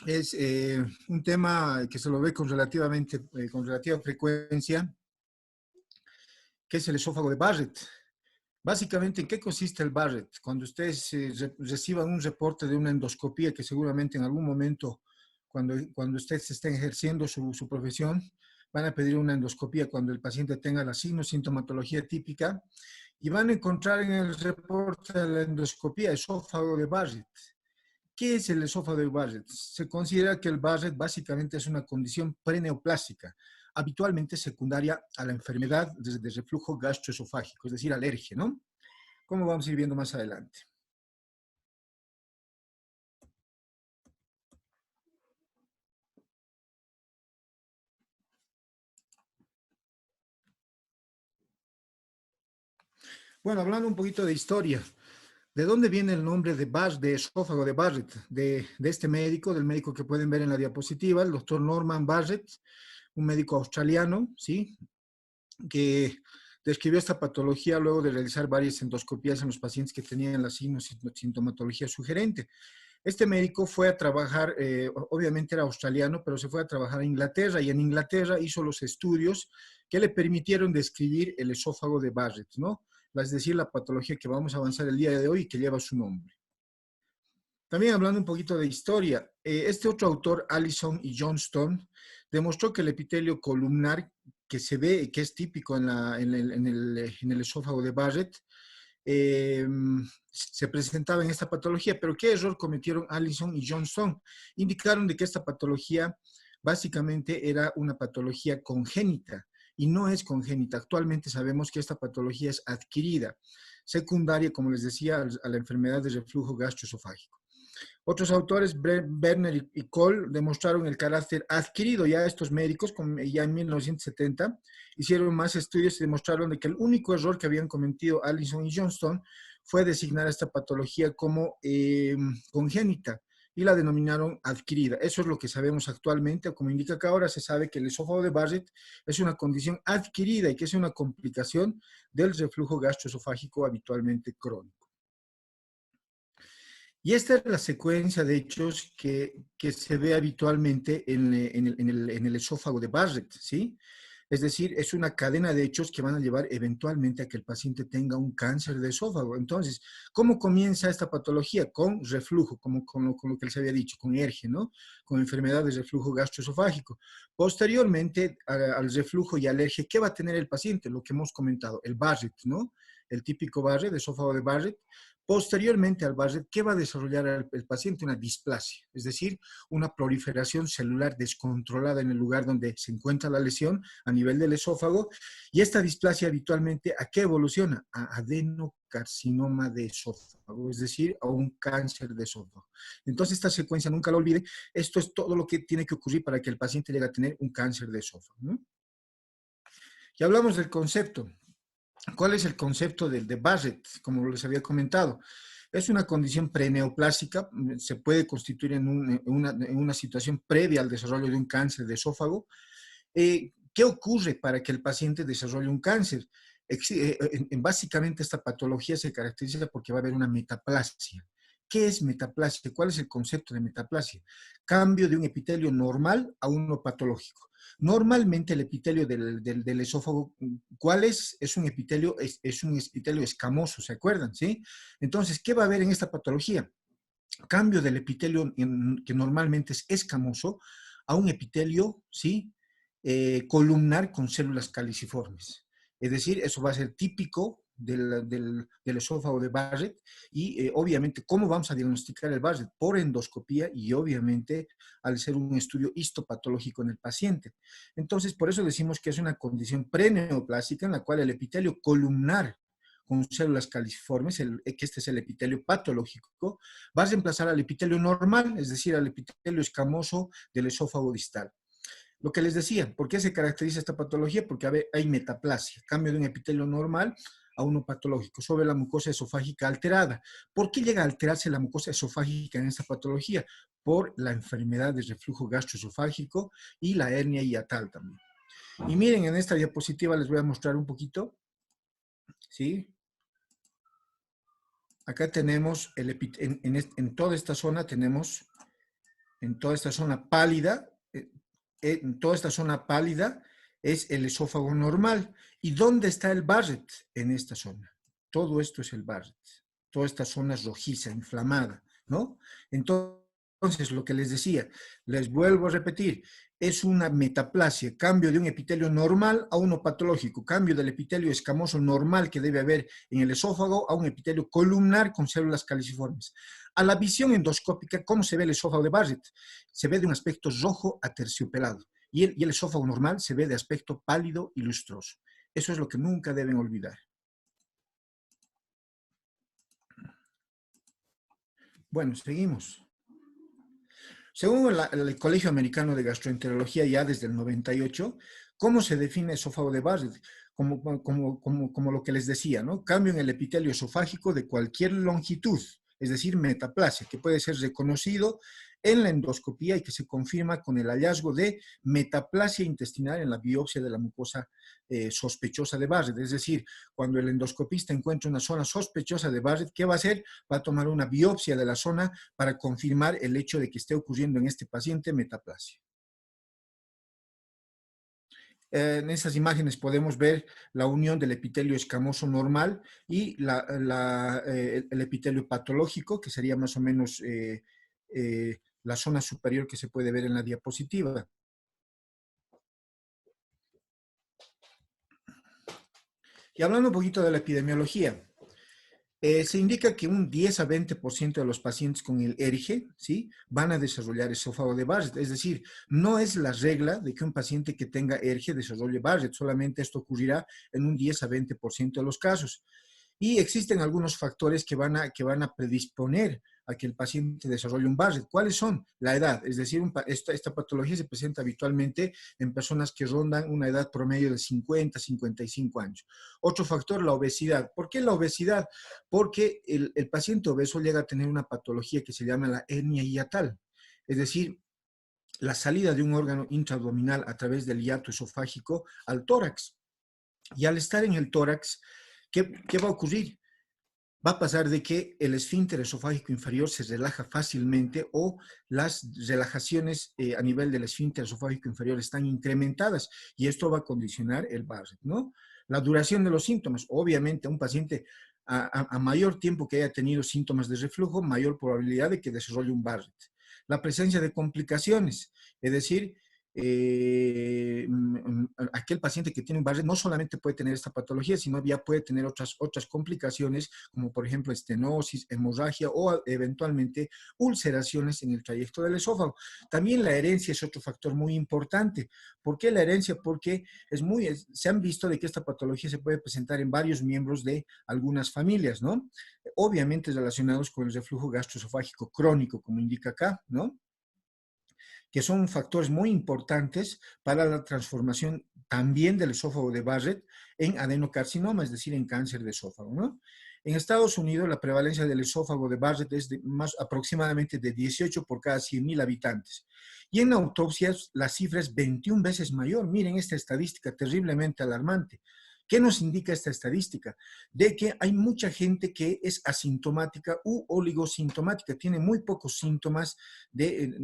es un tema que se lo ve con con relativa frecuencia, que es el esófago de Barrett. Básicamente, ¿en qué consiste el Barrett? Cuando ustedes reciban un reporte de una endoscopía, que seguramente en algún momento, cuando ustedes estén ejerciendo su profesión, van a pedir una endoscopía cuando el paciente tenga la sintomatología típica, y van a encontrar en el reporte de la endoscopía esófago de Barrett. ¿Qué es el esófago de Barrett? Se considera que el Barrett básicamente es una condición preneoplásica, habitualmente secundaria a la enfermedad de reflujo gastroesofágico, es decir, alergia, ¿no? Como vamos a ir viendo más adelante. Bueno, hablando un poquito de historia, ¿de dónde viene el nombre de esófago de Barrett? De este médico, del médico que pueden ver en la diapositiva, el doctor Norman Barrett, un médico australiano, ¿sí? Que describió esta patología luego de realizar varias endoscopías en los pacientes que tenían la sintomatología sugerente. Este médico fue a trabajar, obviamente era australiano, pero se fue a trabajar a Inglaterra, y en Inglaterra hizo los estudios que le permitieron describir el esófago de Barrett, ¿no? Es decir, la patología que vamos a avanzar el día de hoy y que lleva su nombre. También hablando un poquito de historia, este otro autor, Allison y Johnston, demostró que el epitelio columnar que se ve, que es típico en el esófago de Barrett, eh, se presentaba en esta patología. Pero ¿qué error cometieron Allison y Johnston? Indicaron de que esta patología básicamente era una patología congénita, y no es congénita. Actualmente sabemos que esta patología es adquirida, secundaria, como les decía, a la enfermedad de reflujo gastroesofágico. Otros autores, Berner y Cole, demostraron el carácter adquirido. Ya estos médicos, ya en 1970, hicieron más estudios y demostraron de que el único error que habían cometido Allison y Johnston fue designar esta patología como congénita, y la denominaron adquirida. Eso es lo que sabemos actualmente, como indica que ahora se sabe que el esófago de Barrett es una condición adquirida y que es una complicación del reflujo gastroesofágico habitualmente crónico. Y esta es la secuencia de hechos que se ve habitualmente en el esófago de Barrett, ¿sí? Es decir, es una cadena de hechos que van a llevar eventualmente a que el paciente tenga un cáncer de esófago. Entonces, ¿cómo comienza esta patología? Con reflujo, con lo que les había dicho, con ERGE, ¿no? Con enfermedad de reflujo gastroesofágico. Posteriormente, al reflujo y alergia, ¿qué va a tener el paciente? Lo que hemos comentado, el Barrett, ¿no? El típico Barrett, esófago de Barrett. Posteriormente al Barrett, ¿qué va a desarrollar el paciente? Una displasia, es decir, una proliferación celular descontrolada en el lugar donde se encuentra la lesión a nivel del esófago. Y esta displasia habitualmente, ¿a qué evoluciona? A adenocarcinoma de esófago, es decir, a un cáncer de esófago. Entonces, esta secuencia, nunca lo olviden, esto es todo lo que tiene que ocurrir para que el paciente llegue a tener un cáncer de esófago, ¿no? Y hablamos del concepto. ¿Cuál es el concepto de Barrett? Como les había comentado, es una condición preneoplásica, se puede constituir en una situación previa al desarrollo de un cáncer de esófago. ¿Qué ocurre para que el paciente desarrolle un cáncer? Básicamente esta patología se caracteriza porque va a haber una metaplasia. ¿Qué es metaplasia? ¿Cuál es el concepto de metaplasia? Cambio de un epitelio normal a uno patológico. Normalmente el epitelio del esófago, ¿cuál es? Es un epitelio, es un epitelio escamoso, ¿se acuerdan? ¿Sí? Entonces, ¿qué va a haber en esta patología? Cambio del epitelio que normalmente es escamoso a un epitelio, ¿sí? Columnar con células caliciformes. Es decir, eso va a ser típico del esófago de Barrett. Y obviamente, ¿cómo vamos a diagnosticar el Barrett? Por endoscopía, y obviamente al ser un estudio histopatológico en el paciente. Entonces, por eso decimos que es una condición preneoplásica en la cual el epitelio columnar con células caliciformes, que este es el epitelio patológico, va a reemplazar al epitelio normal, es decir, al epitelio escamoso del esófago distal. Lo que les decía, ¿por qué se caracteriza esta patología? Porque hay metaplasia, cambio de un epitelio normal a uno patológico, sobre la mucosa esofágica alterada. ¿Por qué llega a alterarse la mucosa esofágica en esta patología? Por la enfermedad de reflujo gastroesofágico y la hernia hiatal también. Y miren, en esta diapositiva les voy a mostrar un poquito, ¿sí? Acá tenemos, en toda esta zona tenemos En toda esta zona pálida, en toda esta zona pálida es el esófago normal. ¿Y dónde está el Barrett? En esta zona. Todo esto es el Barrett. Toda esta zona rojiza, inflamada, ¿no? Entonces, lo que les decía, les vuelvo a repetir, es una metaplasia, cambio de un epitelio normal a uno patológico, cambio del epitelio escamoso normal que debe haber en el esófago a un epitelio columnar con células caliciformes. A la visión endoscópica, ¿cómo se ve el esófago de Barrett? Se ve de un aspecto rojo aterciopelado y el esófago normal se ve de aspecto pálido y lustroso. Eso es lo que nunca deben olvidar. Bueno, seguimos. Según el Colegio Americano de Gastroenterología, ya desde el 98, ¿cómo se define esófago de Barrett? Como lo que les decía, ¿no? Cambio en el epitelio esofágico de cualquier longitud, es decir, metaplasia, que puede ser reconocido en la endoscopía y que se confirma con el hallazgo de metaplasia intestinal en la biopsia de la mucosa sospechosa de Barrett. Es decir, cuando el endoscopista encuentra una zona sospechosa de Barrett, ¿qué va a hacer? Va a tomar una biopsia de la zona para confirmar el hecho de que esté ocurriendo en este paciente metaplasia. En esas imágenes podemos ver la unión del epitelio escamoso normal y el epitelio patológico, que sería más o menos la zona superior que se puede ver en la diapositiva. Y hablando un poquito de la epidemiología, se indica que un 10 a 20% de los pacientes con el ERGE, ¿sí?, van a desarrollar esófago de Barrett. Es decir, no es la regla de que un paciente que tenga ERGE desarrolle Barrett, solamente esto ocurrirá en un 10 a 20% de los casos. Y existen algunos factores que van a predisponer a que el paciente desarrolle un Barrett. ¿Cuáles son? La edad, es decir, esta patología se presenta habitualmente en personas que rondan una edad promedio de 50, 55 años. Otro factor, la obesidad. ¿Por qué la obesidad? Porque el paciente obeso llega a tener una patología que se llama la hernia hiatal, es decir, la salida de un órgano intraabdominal a través del hiato esofágico al tórax. Y al estar en el tórax, ¿qué va a ocurrir? Va a pasar de que el esfínter esofágico inferior se relaja fácilmente o las relajaciones a nivel del esfínter esofágico inferior están incrementadas y esto va a condicionar el Barrett, ¿no? La duración de los síntomas, obviamente un paciente a mayor tiempo que haya tenido síntomas de reflujo, mayor probabilidad de que desarrolle un Barrett. La presencia de complicaciones, es decir, aquel paciente que tiene un Barrett no solamente puede tener esta patología, sino ya puede tener otras complicaciones, como por ejemplo estenosis, hemorragia o eventualmente ulceraciones en el trayecto del esófago. También la herencia es otro factor muy importante. ¿Por qué la herencia? Porque se han visto de que esta patología se puede presentar en varios miembros de algunas familias, ¿no? Obviamente relacionados con el reflujo gastroesofágico crónico, como indica acá, ¿no?, que son factores muy importantes para la transformación también del esófago de Barrett en adenocarcinoma, es decir, en cáncer de esófago, ¿no? En Estados Unidos, la prevalencia del esófago de Barrett es aproximadamente de 18 por cada 100.000 habitantes. Y en autopsias, la cifra es 21 veces mayor. Miren esta estadística terriblemente alarmante. ¿Qué nos indica esta estadística? De que hay mucha gente que es asintomática u oligosintomática, tiene muy pocos síntomas de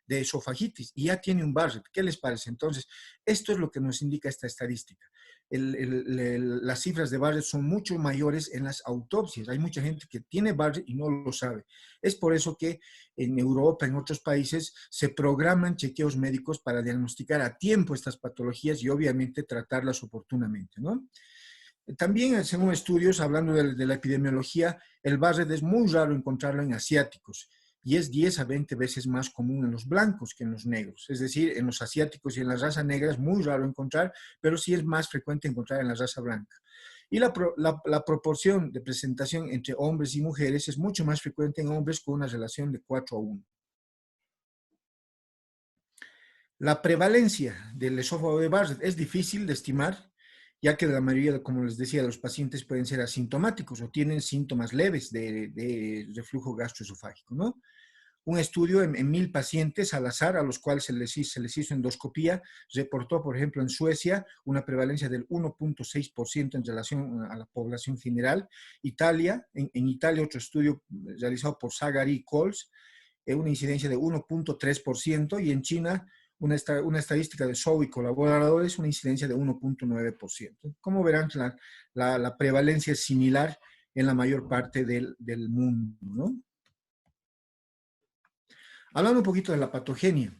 esofagitis y ya tiene un Barrett. ¿Qué les parece? Entonces, esto es lo que nos indica esta estadística. Las cifras de Barrett son mucho mayores en las autopsias. Hay mucha gente que tiene Barrett y no lo sabe. Es por eso que en Europa, en otros países, se programan chequeos médicos para diagnosticar a tiempo estas patologías y obviamente tratarlas oportunamente, ¿no? También, según estudios, hablando de la epidemiología, el Barrett es muy raro encontrarlo en asiáticos y es 10 a 20 veces más común en los blancos que en los negros. Es decir, en los asiáticos y en la raza negra es muy raro encontrar, pero sí es más frecuente encontrar en la raza blanca. Y la proporción de presentación entre hombres y mujeres es mucho más frecuente en hombres con una relación de 4 a 1. La prevalencia del esófago de Barrett es difícil de estimar, ya que la mayoría, como les decía, de los pacientes pueden ser asintomáticos o tienen síntomas leves de reflujo gastroesofágico, ¿no? Un estudio en 1.000 pacientes al azar, a los cuales se les hizo endoscopía, reportó, por ejemplo, en Suecia una prevalencia del 1.6% en relación a la población general. En Italia, otro estudio realizado por Zagari y Coles, una incidencia de 1.3%, y en China una estadística de Zhou y colaboradores, una incidencia de 1.9%. Como verán, la prevalencia es similar en la mayor parte del mundo, ¿no? Hablando un poquito de la patogenia,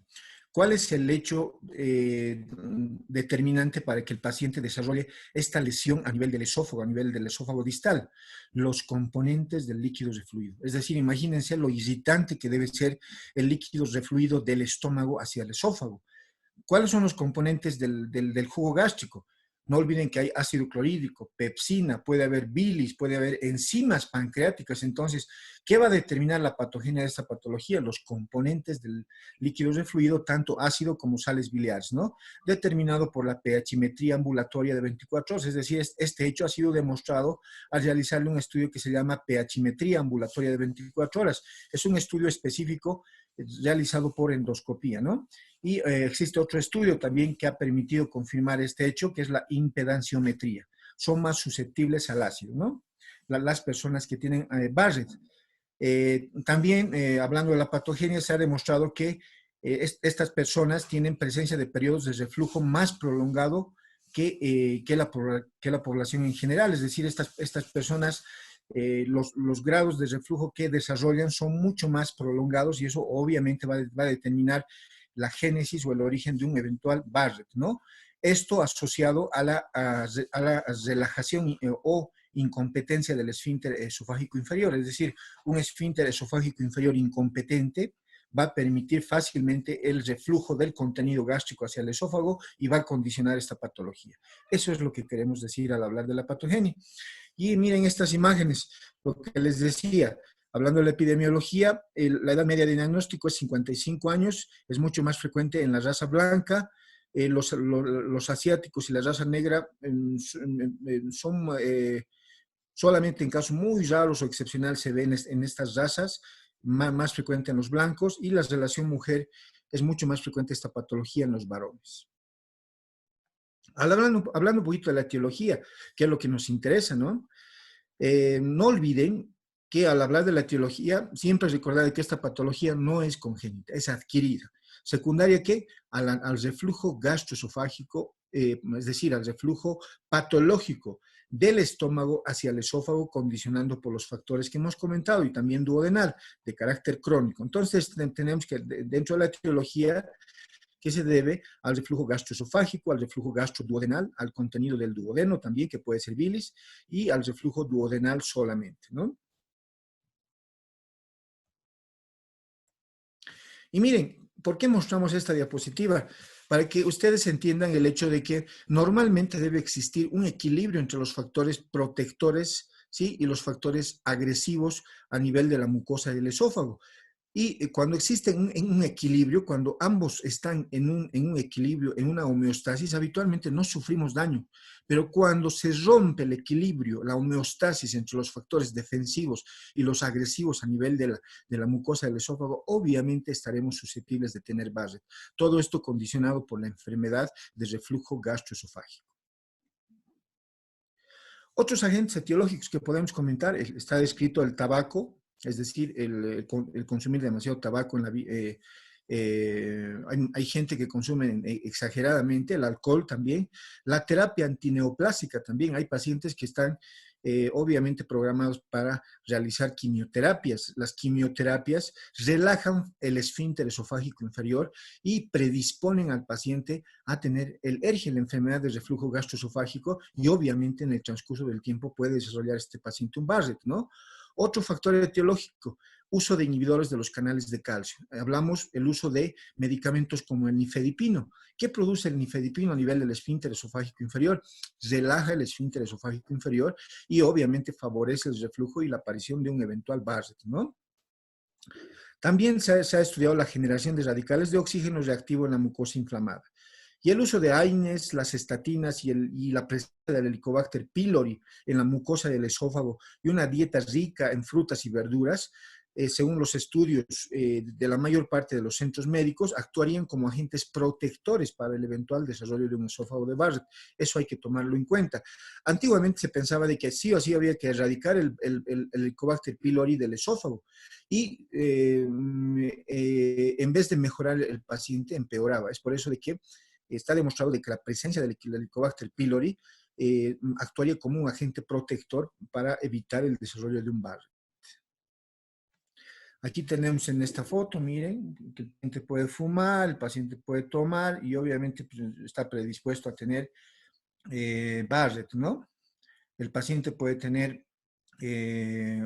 ¿cuál es el hecho determinante para que el paciente desarrolle esta lesión a nivel del esófago distal? Los componentes del líquido refluido. Es decir, imagínense lo irritante que debe ser el líquido refluido del estómago hacia el esófago. ¿Cuáles son los componentes del jugo gástrico? No olviden que hay ácido clorhídrico, pepsina, puede haber bilis, puede haber enzimas pancreáticas. Entonces, ¿qué va a determinar la patogenia de esta patología? Los componentes del líquido refluido, tanto ácido como sales biliares, ¿no? Determinado por la pHimetría ambulatoria de 24 horas. Es decir, este hecho ha sido demostrado al realizarle un estudio que se llama pHimetría ambulatoria de 24 horas. Es un estudio específico realizado por endoscopía, ¿no? Y existe otro estudio también que ha permitido confirmar este hecho, que es la impedanciometría. Son más susceptibles al ácido, ¿no? Las personas que tienen Barrett. También, hablando de la patogenia, se ha demostrado que estas personas tienen presencia de periodos de reflujo más prolongado que la población en general. Es decir, estas personas, los grados de reflujo que desarrollan son mucho más prolongados, y eso obviamente va a determinar la génesis o el origen de un eventual Barrett, ¿no? Esto asociado a la relajación o incompetencia del esfínter esofágico inferior. Es decir, un esfínter esofágico inferior incompetente va a permitir fácilmente el reflujo del contenido gástrico hacia el esófago y va a condicionar esta patología. Eso es lo que queremos decir al hablar de la patogenia. Y miren estas imágenes, lo que les decía. Hablando de la epidemiología, la edad media de diagnóstico es 55 años, es mucho más frecuente en la raza blanca. Los asiáticos y la raza negra son solamente en casos muy raros o excepcionales se ven en estas razas, más frecuente en los blancos, y la relación mujer es mucho más frecuente esta patología en los varones. Hablando un poquito de la etiología, que es lo que nos interesa, ¿no? No olviden que al hablar de la etiología, siempre recordar que esta patología no es congénita, es adquirida. Secundaria, ¿qué? Al reflujo gastroesofágico, es decir, al reflujo patológico del estómago hacia el esófago, condicionando por los factores que hemos comentado, y también duodenal, de carácter crónico. Entonces, tenemos que, dentro de la etiología, que se debe al reflujo gastroesofágico, al reflujo gastroduodenal, al contenido del duodeno también, que puede ser bilis, y al reflujo duodenal solamente, ¿no? Y miren, ¿por qué mostramos esta diapositiva? Para que ustedes entiendan el hecho de que normalmente debe existir un equilibrio entre los factores protectores, ¿sí?, y los factores agresivos a nivel de la mucosa del esófago. Y cuando existe un equilibrio, cuando ambos están en un equilibrio, en una homeostasis, habitualmente no sufrimos daño. Pero cuando se rompe el equilibrio, la homeostasis entre los factores defensivos y los agresivos a nivel de la mucosa del esófago, obviamente estaremos susceptibles de tener Barrett. Todo esto condicionado por la enfermedad de reflujo gastroesofágico. Otros agentes etiológicos que podemos comentar, está descrito el tabaco, es decir, el consumir demasiado tabaco. Hay gente que consume exageradamente, el alcohol también, la terapia antineoplásica también. Hay pacientes que están obviamente programados para realizar quimioterapias. Las quimioterapias relajan el esfínter esofágico inferior y predisponen al paciente a tener el ERGE, la enfermedad de reflujo gastroesofágico, y obviamente en el transcurso del tiempo puede desarrollar este paciente un Barrett, ¿no? Otro factor etiológico, uso de inhibidores de los canales de calcio. Hablamos el uso de medicamentos como el nifedipino. ¿Qué produce el nifedipino a nivel del esfínter esofágico inferior? Relaja el esfínter esofágico inferior y obviamente favorece el reflujo y la aparición de un eventual Barrett, ¿no? También se ha estudiado la generación de radicales de oxígeno reactivo en la mucosa inflamada. Y el uso de AINES, las estatinas y la presencia del Helicobacter pylori en la mucosa del esófago y una dieta rica en frutas y verduras, según los estudios de la mayor parte de los centros médicos, actuarían como agentes protectores para el eventual desarrollo de un esófago de Barrett. Eso hay que tomarlo en cuenta. Antiguamente se pensaba de que sí o sí había que erradicar el Helicobacter pylori del esófago. Y en vez de mejorar el paciente, empeoraba. Es por eso de que está demostrado de que la presencia del Helicobacter pylori actuaría como un agente protector para evitar el desarrollo de un Barrett. Aquí tenemos en esta foto, miren, que el paciente puede fumar, el paciente puede tomar y obviamente pues, está predispuesto a tener Barrett, ¿no? El paciente puede tener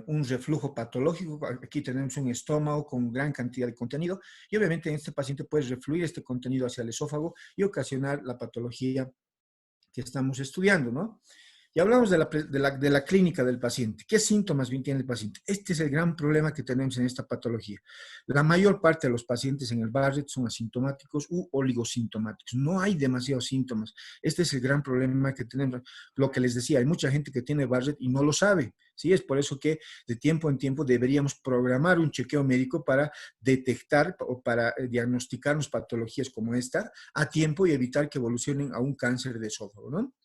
un reflujo patológico. Aquí tenemos un estómago con gran cantidad de contenido y obviamente en este paciente puede refluir este contenido hacia el esófago y ocasionar la patología que estamos estudiando, ¿no? Y hablamos de la clínica del paciente. ¿Qué síntomas bien tiene el paciente? Este es el gran problema que tenemos en esta patología. La mayor parte de los pacientes en el Barrett son asintomáticos u oligosintomáticos. No hay demasiados síntomas. Este es el gran problema que tenemos. Lo que les decía, hay mucha gente que tiene Barrett y no lo sabe. ¿Sí? Es por eso que de tiempo en tiempo deberíamos programar un chequeo médico para detectar o para diagnosticarnos patologías como esta a tiempo y evitar que evolucionen a un cáncer de esófago, ¿no?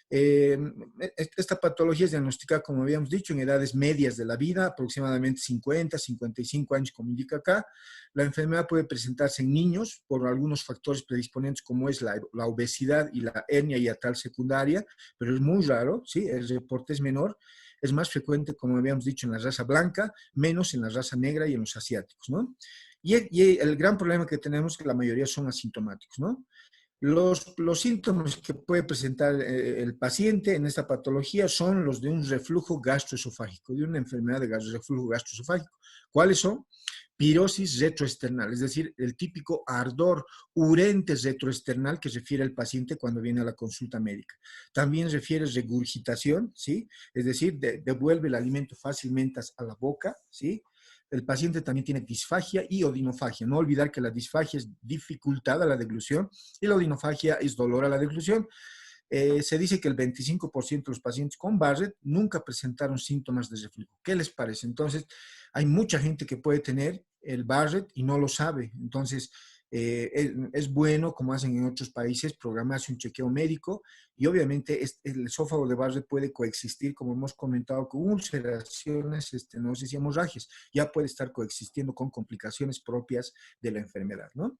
Esta patología es diagnosticada, como habíamos dicho, en edades medias de la vida, aproximadamente 50, 55 años, como indica acá. La enfermedad puede presentarse en niños por algunos factores predisponentes, como es la obesidad y la hernia hiatal secundaria, pero es muy raro, ¿sí? El reporte es menor. Es más frecuente, como habíamos dicho, en la raza blanca, menos en la raza negra y en los asiáticos, ¿no? Y el gran problema que tenemos es que la mayoría son asintomáticos, ¿no? Los síntomas que puede presentar el paciente en esta patología son los de un reflujo gastroesofágico, de una enfermedad de reflujo gastroesofágico. ¿Cuáles son? Pirosis retroesternal, es decir, el típico ardor urente retroesternal que refiere el paciente cuando viene a la consulta médica. También refiere regurgitación, ¿sí? Es decir, devuelve el alimento fácilmente a la boca, ¿sí? El paciente también tiene disfagia y odinofagia. No olvidar que la disfagia es dificultad a la deglución y la odinofagia es dolor a la deglución. Se dice que el 25% de los pacientes con Barrett nunca presentaron síntomas de reflujo. ¿Qué les parece? Entonces, hay mucha gente que puede tener el Barrett y no lo sabe. Entonces, es bueno, como hacen en otros países, programarse un chequeo médico y obviamente el esófago de Barrett puede coexistir, como hemos comentado, con ulceraciones, estenosis y hemorragias. Ya puede estar coexistiendo con complicaciones propias de la enfermedad, ¿no?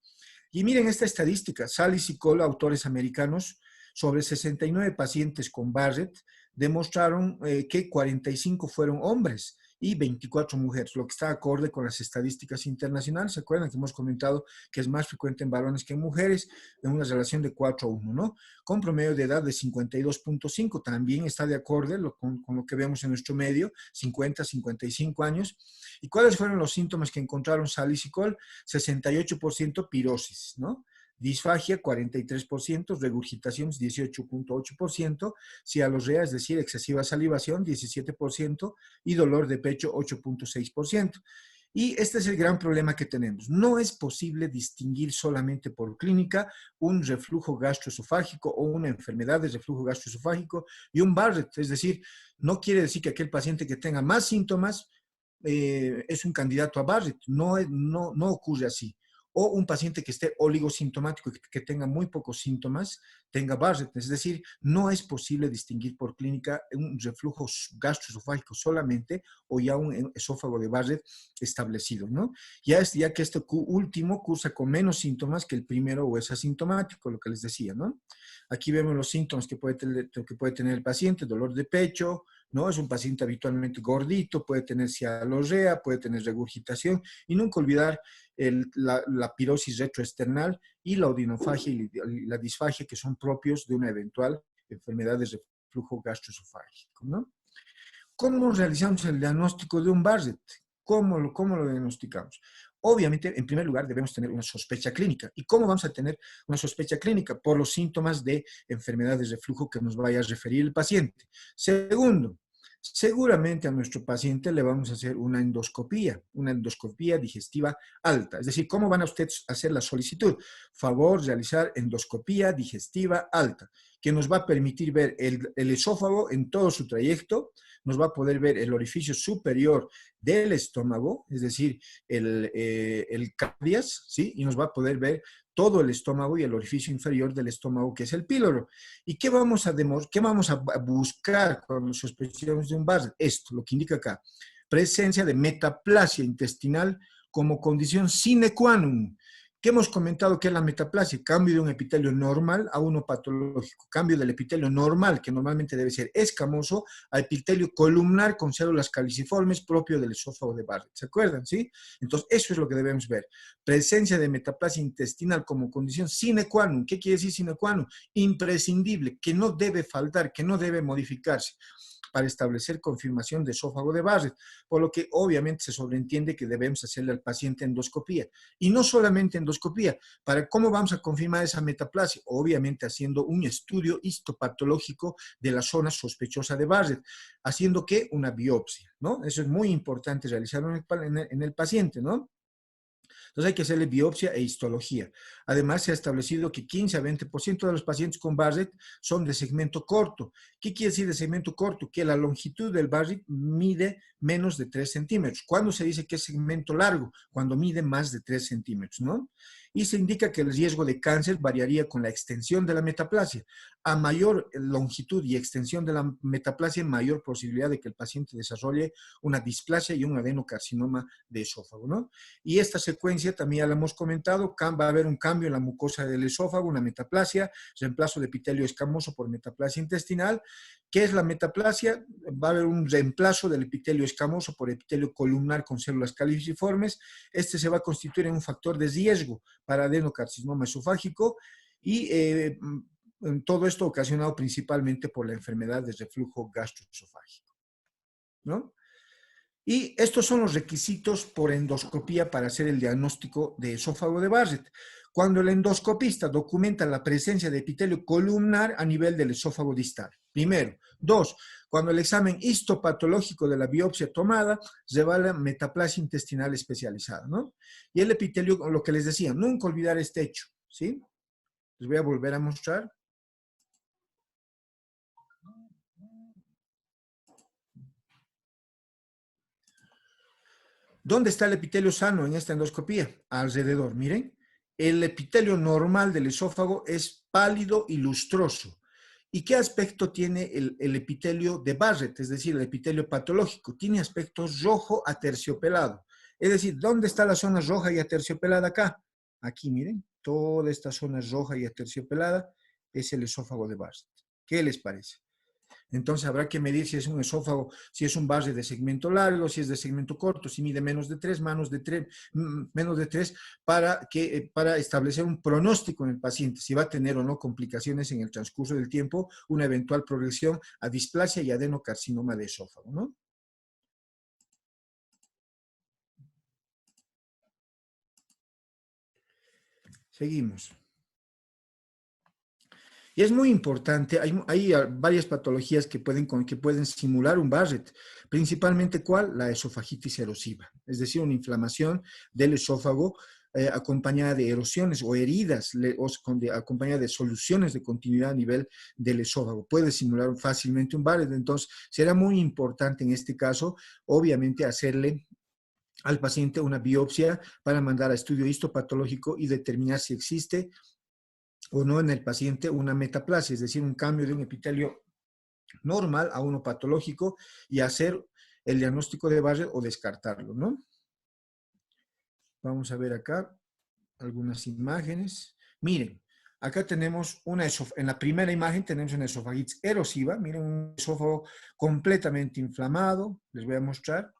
Y miren esta estadística, Salis y Cole, autores americanos, sobre 69 pacientes con Barrett, demostraron que 45 fueron hombres y 24 mujeres, lo que está acorde con las estadísticas internacionales. ¿Se acuerdan que hemos comentado que es más frecuente en varones que en mujeres, en una relación de 4:1, ¿no? Con promedio de edad de 52.5, también está de acuerdo con lo que vemos en nuestro medio, 50, 55 años. ¿Y cuáles fueron los síntomas que encontraron Salis y Cole? 68% pirosis, ¿no? Disfagia 43%, regurgitación 18.8%, cialorrea, es decir, excesiva salivación 17% y dolor de pecho 8.6%. Y este es el gran problema que tenemos. No es posible distinguir solamente por clínica un reflujo gastroesofágico o una enfermedad de reflujo gastroesofágico y un Barrett. Es decir, no quiere decir que aquel paciente que tenga más síntomas es un candidato a Barrett. No ocurre así. O un paciente que esté oligosintomático, que tenga muy pocos síntomas, tenga Barrett. Es decir, no es posible distinguir por clínica un reflujo gastroesofágico solamente o ya un esófago de Barrett establecido, ¿no? Ya que este último cursa con menos síntomas que el primero o es asintomático, lo que les decía, ¿no? Aquí vemos los síntomas que puede tener el paciente: dolor de pecho, ¿no? Es un paciente habitualmente gordito, puede tener cialorrea, puede tener regurgitación y nunca olvidar la pirosis retroesternal y la odinofagia y la disfagia, que son propios de una eventual enfermedad de reflujo gastroesofágico, ¿no? ¿Cómo realizamos el diagnóstico de un Barrett? ¿Cómo lo diagnosticamos? Obviamente, en primer lugar, debemos tener una sospecha clínica. ¿Y cómo vamos a tener una sospecha clínica? Por los síntomas de enfermedad de reflujo que nos vaya a referir el paciente. Segundo, seguramente a nuestro paciente le vamos a hacer una endoscopía digestiva alta. Es decir, ¿cómo van a ustedes a hacer la solicitud? Favor, realizar endoscopía digestiva alta, que nos va a permitir ver el esófago en todo su trayecto, nos va a poder ver el orificio superior del estómago, es decir, el cardias, ¿sí? Y nos va a poder ver todo el estómago y el orificio inferior del estómago, que es el píloro. ¿Y qué vamos a buscar cuando sospechamos de un Barrett? Esto, lo que indica acá: presencia de metaplasia intestinal como condición sine qua non, que hemos comentado que es la metaplasia, cambio de un epitelio normal a uno patológico, cambio del epitelio normal, que normalmente debe ser escamoso, a epitelio columnar con células caliciformes propio del esófago de Barrett. ¿Se acuerdan? ¿Sí? Entonces, eso es lo que debemos ver. Presencia de metaplasia intestinal como condición sine qua non. ¿Qué quiere decir sine qua non? Imprescindible, que no debe faltar, que no debe modificarse para establecer confirmación de esófago de Barrett, por lo que obviamente se sobreentiende que debemos hacerle al paciente endoscopía. Y no solamente endoscopía, para cómo vamos a confirmar esa metaplasia, obviamente haciendo un estudio histopatológico de la zona sospechosa de Barrett, haciendo ¿qué? Una biopsia, ¿no? Eso es muy importante realizarlo en el paciente, ¿no? Entonces hay que hacerle biopsia e histología. Además, se ha establecido que 15 a 20% de los pacientes con Barrett son de segmento corto. ¿Qué quiere decir de segmento corto? Que la longitud del Barrett mide menos de 3 centímetros. ¿Cuándo se dice que es segmento largo? Cuando mide más de 3 centímetros, ¿no? Y se indica que el riesgo de cáncer variaría con la extensión de la metaplasia. A mayor longitud y extensión de la metaplasia, mayor posibilidad de que el paciente desarrolle una displasia y un adenocarcinoma de esófago, ¿no? Y esta secuencia también ya la hemos comentado, va a haber un cambio en la mucosa del esófago, una metaplasia, reemplazo de epitelio escamoso por metaplasia intestinal. ¿Qué es la metaplasia? Va a haber un reemplazo del epitelio escamoso por epitelio columnar con células caliciformes. Este se va a constituir en un factor de riesgo para adenocarcinoma esofágico y todo esto ocasionado principalmente por la enfermedad de reflujo gastroesofágico, ¿no? Y estos son los requisitos por endoscopía para hacer el diagnóstico de esófago de Barrett. Cuando el endoscopista documenta la presencia de epitelio columnar a nivel del esófago distal. Primero. Dos, cuando el examen histopatológico de la biopsia tomada revela metaplasia intestinal especializada, ¿no? Y el epitelio, lo que les decía, nunca olvidar este hecho, ¿sí? Les voy a volver a mostrar. ¿Dónde está el epitelio sano en esta endoscopía? Alrededor, miren. El epitelio normal del esófago es pálido y lustroso. ¿Y qué aspecto tiene el epitelio de Barrett? Es decir, el epitelio patológico. Tiene aspecto rojo aterciopelado. Es decir, ¿dónde está la zona roja y aterciopelada acá? Aquí, miren. Toda esta zona roja y aterciopelada es el esófago de Barrett. ¿Qué les parece? Entonces habrá que medir si es un esófago, si es un Barrett de segmento largo, si es de segmento corto, si mide menos de 3, menos de 3 para establecer un pronóstico en el paciente, si va a tener o no complicaciones en el transcurso del tiempo, una eventual progresión a displasia y adenocarcinoma de esófago, ¿no? Seguimos. Y es muy importante, hay varias patologías que pueden simular un Barrett, principalmente ¿cuál? La esofagitis erosiva, es decir, una inflamación del esófago acompañada de erosiones o heridas, acompañada de soluciones de continuidad a nivel del esófago. Puede simular fácilmente un Barrett, entonces será muy importante en este caso, obviamente, hacerle al paciente una biopsia para mandar a estudio histopatológico y determinar si existe o no en el paciente una metaplasia, es decir, un cambio de un epitelio normal a uno patológico y hacer el diagnóstico de Barrett o descartarlo, ¿no? Vamos a ver acá algunas imágenes. Miren, acá tenemos en la primera imagen tenemos una esofagitis erosiva, miren un esófago completamente inflamado, les voy a mostrar.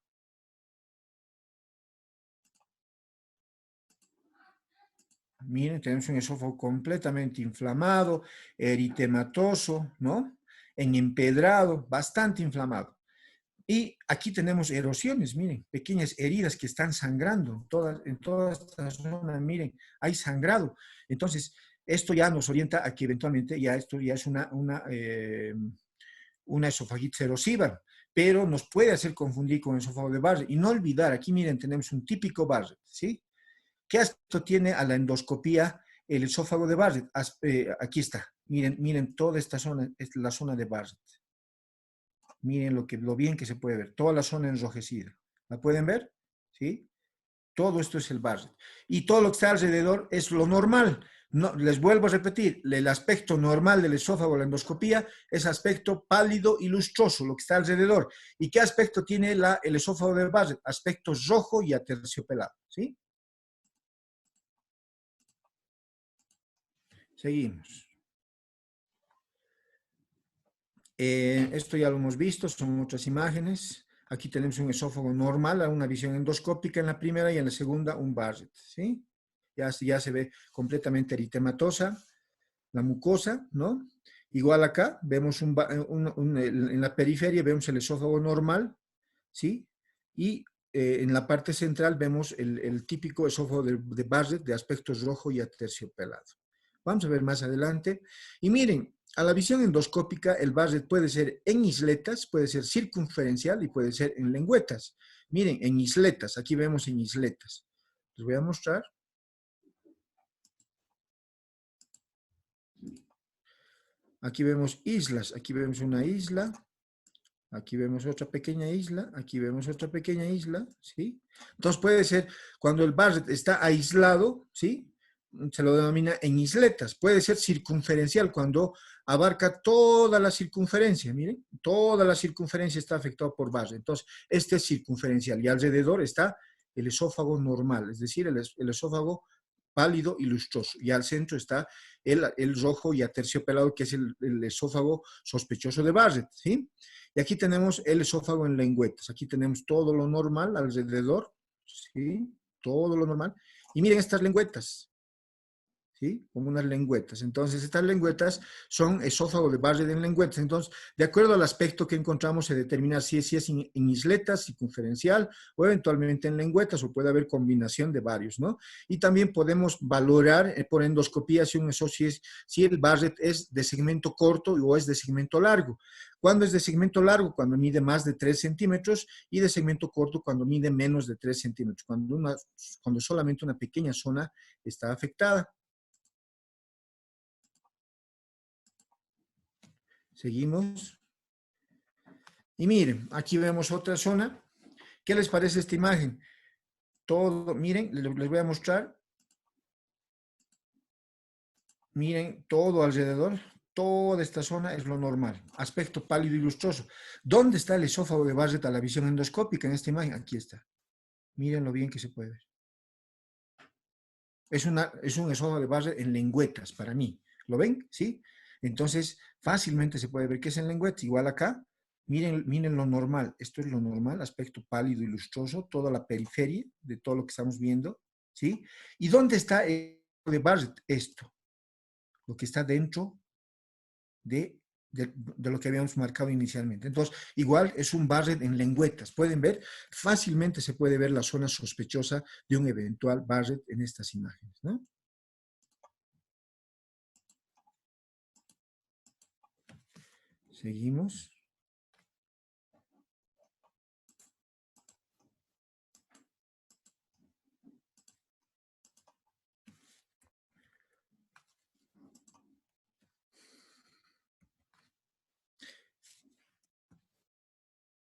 Miren, tenemos un esófago completamente inflamado, eritematoso, ¿no? Empedrado, bastante inflamado. Y aquí tenemos erosiones, miren, pequeñas heridas que están sangrando en toda esta zona, miren, hay sangrado. Entonces, esto ya nos orienta a que eventualmente esto ya es una esofagitis erosiva, pero nos puede hacer confundir con el esófago de Barrett. Y no olvidar, aquí miren, tenemos un típico Barrett, ¿sí? ¿Qué aspecto tiene a la endoscopía el esófago de Barrett? Aquí está. Miren, toda esta zona es la zona de Barrett. Miren lo bien que se puede ver. Toda la zona enrojecida. ¿La pueden ver? ¿Sí? Todo esto es el Barrett. Y todo lo que está alrededor es lo normal. No, les vuelvo a repetir, el aspecto normal del esófago de la endoscopía es aspecto pálido y lustroso, lo que está alrededor. ¿Y qué aspecto tiene el esófago de Barrett? Aspecto rojo y aterciopelado, ¿sí? Seguimos. Esto ya lo hemos visto, son otras imágenes. Aquí tenemos un esófago normal, una visión endoscópica en la primera y en la segunda un Barrett, ¿sí? Ya se ve completamente eritematosa la mucosa, ¿no? Igual acá vemos en la periferia vemos el esófago normal, ¿sí? Y en la parte central vemos el típico esófago de Barrett de aspecto rojo y aterciopelado. Vamos a ver más adelante. Y miren, a la visión endoscópica el Barrett puede ser en isletas, puede ser circunferencial y puede ser en lengüetas. Miren, en isletas, aquí vemos en isletas. Les voy a mostrar. Aquí vemos islas, aquí vemos una isla, aquí vemos otra pequeña isla, aquí vemos otra pequeña isla, ¿sí? Entonces puede ser, cuando el Barrett está aislado, ¿sí? Se lo denomina en isletas. Puede ser circunferencial, cuando abarca toda la circunferencia, miren, toda la circunferencia está afectada por Barrett. Entonces, este es circunferencial y alrededor está el esófago normal, es decir, el esófago pálido y lustroso. Y al centro está el rojo y aterciopelado, que es el esófago sospechoso de Barrett, ¿sí? Y aquí tenemos el esófago en lengüetas. Aquí tenemos todo lo normal alrededor, ¿sí? Todo lo normal. Y miren estas lengüetas, ¿sí? Como unas lengüetas. Entonces, estas lengüetas son esófago de Barrett en lengüetas. Entonces, de acuerdo al aspecto que encontramos, se determina si es en isletas, circunferencial, o eventualmente en lengüetas, o puede haber combinación de varios, ¿no? Y también podemos valorar por endoscopía si el Barrett es de segmento corto o es de segmento largo. ¿Cuándo es de segmento largo? Cuando mide más de 3 centímetros, y de segmento corto cuando mide menos de 3 centímetros, cuando solamente una pequeña zona está afectada. Seguimos. Y miren, aquí vemos otra zona. ¿Qué les parece esta imagen? Todo, miren, les voy a mostrar. Miren, todo alrededor, toda esta zona es lo normal. Aspecto pálido y lustroso. ¿Dónde está el esófago de Barrett a la visión endoscópica en esta imagen? Aquí está. Miren lo bien que se puede ver. Es un esófago de Barrett en lengüetas, para mí. ¿Lo ven? ¿Sí? Entonces, fácilmente se puede ver que es en lengüetas. Igual acá, miren lo normal. Esto es lo normal, aspecto pálido y lustroso, toda la periferia de todo lo que estamos viendo. ¿Sí? ¿Y dónde está el de Barrett? Esto, lo que está dentro de lo que habíamos marcado inicialmente. Entonces, igual es un Barrett en lengüetas. Pueden ver, fácilmente se puede ver la zona sospechosa de un eventual Barrett en estas imágenes, ¿no? Seguimos.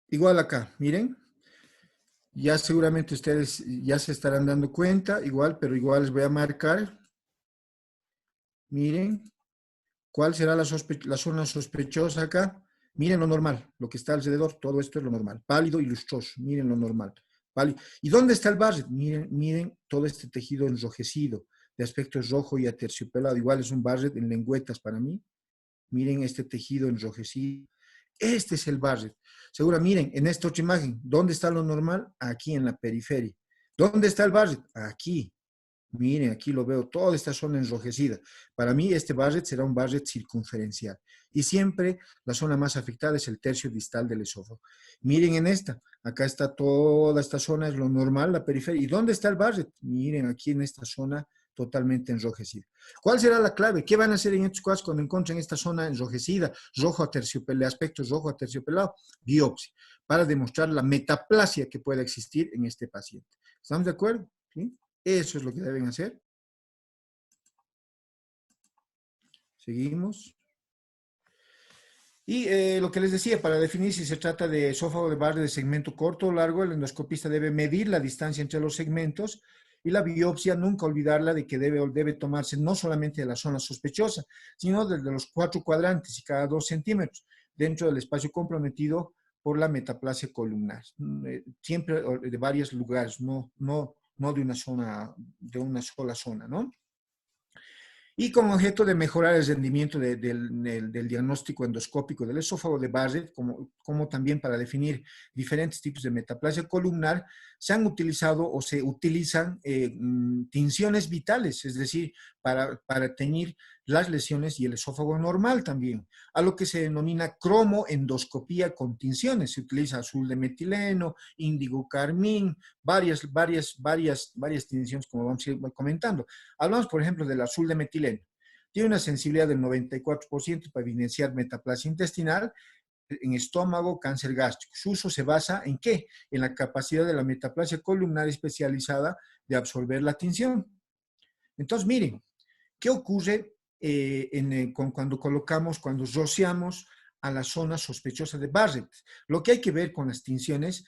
Igual acá, miren, ya seguramente ustedes ya se estarán dando cuenta, igual, pero igual les voy a marcar. Miren, ¿cuál será la zona sospechosa acá? Miren lo normal, lo que está alrededor, todo esto es lo normal. Pálido y lustroso, miren lo normal. Pálido. ¿Y dónde está el Barrett? Miren todo este tejido enrojecido, de aspecto rojo y aterciopelado. Igual es un Barrett en lengüetas para mí. Miren este tejido enrojecido. Este es el Barrett. Seguro, miren, en esta otra imagen, ¿dónde está lo normal? Aquí en la periferia. ¿Dónde está el Barrett? Aquí. Miren, aquí lo veo, toda esta zona enrojecida. Para mí, este Barrett será un Barrett circunferencial. Y siempre la zona más afectada es el tercio distal del esófago. Miren en esta, acá está toda esta zona, es lo normal, la periferia. ¿Y dónde está el Barrett? Miren, aquí en esta zona totalmente enrojecida. ¿Cuál será la clave? ¿Qué van a hacer en estos casos cuando encuentren esta zona enrojecida, rojo aterciopelado, aspectos rojo aterciopelado? Biopsia, para demostrar la metaplasia que pueda existir en este paciente. ¿Estamos de acuerdo? ¿Sí? Eso es lo que deben hacer. Seguimos. Y lo que les decía, para definir si se trata de esófago de Barrett de segmento corto o largo, el endoscopista debe medir la distancia entre los segmentos, y la biopsia nunca olvidarla de que debe tomarse no solamente de la zona sospechosa, sino desde los 4 cuadrantes y cada 2 centímetros, dentro del espacio comprometido por la metaplasia columnar. Siempre de varios lugares, no de una sola zona, ¿no? y con objeto de mejorar el rendimiento del diagnóstico endoscópico del esófago de Barrett, como también para definir diferentes tipos de metaplasia columnar, se han utilizado o se utilizan tinciones vitales, es decir, para teñir las lesiones y el esófago normal también, a lo que se denomina cromoendoscopía con tinciones. Se utiliza azul de metileno, índigo carmín, varias tinciones, como vamos a ir comentando. Hablamos, por ejemplo, del azul de metileno. Tiene una sensibilidad del 94% para evidenciar metaplasia intestinal en estómago, cáncer gástrico. Su uso se basa en ¿qué? En la capacidad de la metaplasia columnar especializada de absorber la tinción. Entonces, miren, ¿qué ocurre cuando rociamos a la zona sospechosa de Barrett? Lo que hay que ver con las tinciones,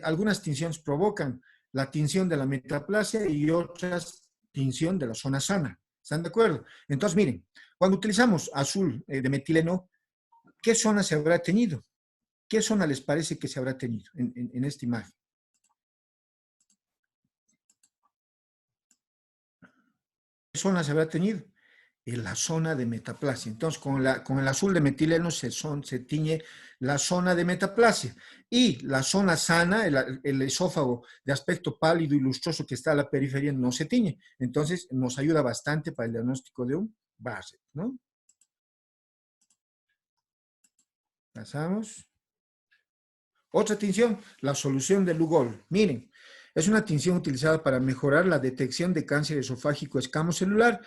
algunas tinciones provocan la tinción de la metaplasia y otras tinción de la zona sana. ¿Están de acuerdo? Entonces, miren, cuando utilizamos azul de metileno, ¿qué zona se habrá teñido? ¿Qué zona les parece que se habrá teñido en esta imagen? ¿Qué zona se habrá teñido? En la zona de metaplasia. Entonces, con el azul de metileno se tiñe la zona de metaplasia. Y la zona sana, el esófago de aspecto pálido y lustroso que está a la periferia, no se tiñe. Entonces, nos ayuda bastante para el diagnóstico de un Barrett, ¿no? Pasamos. Otra tinción, la solución de Lugol. Miren, es una tinción utilizada para mejorar la detección de cáncer esofágico escamocelular.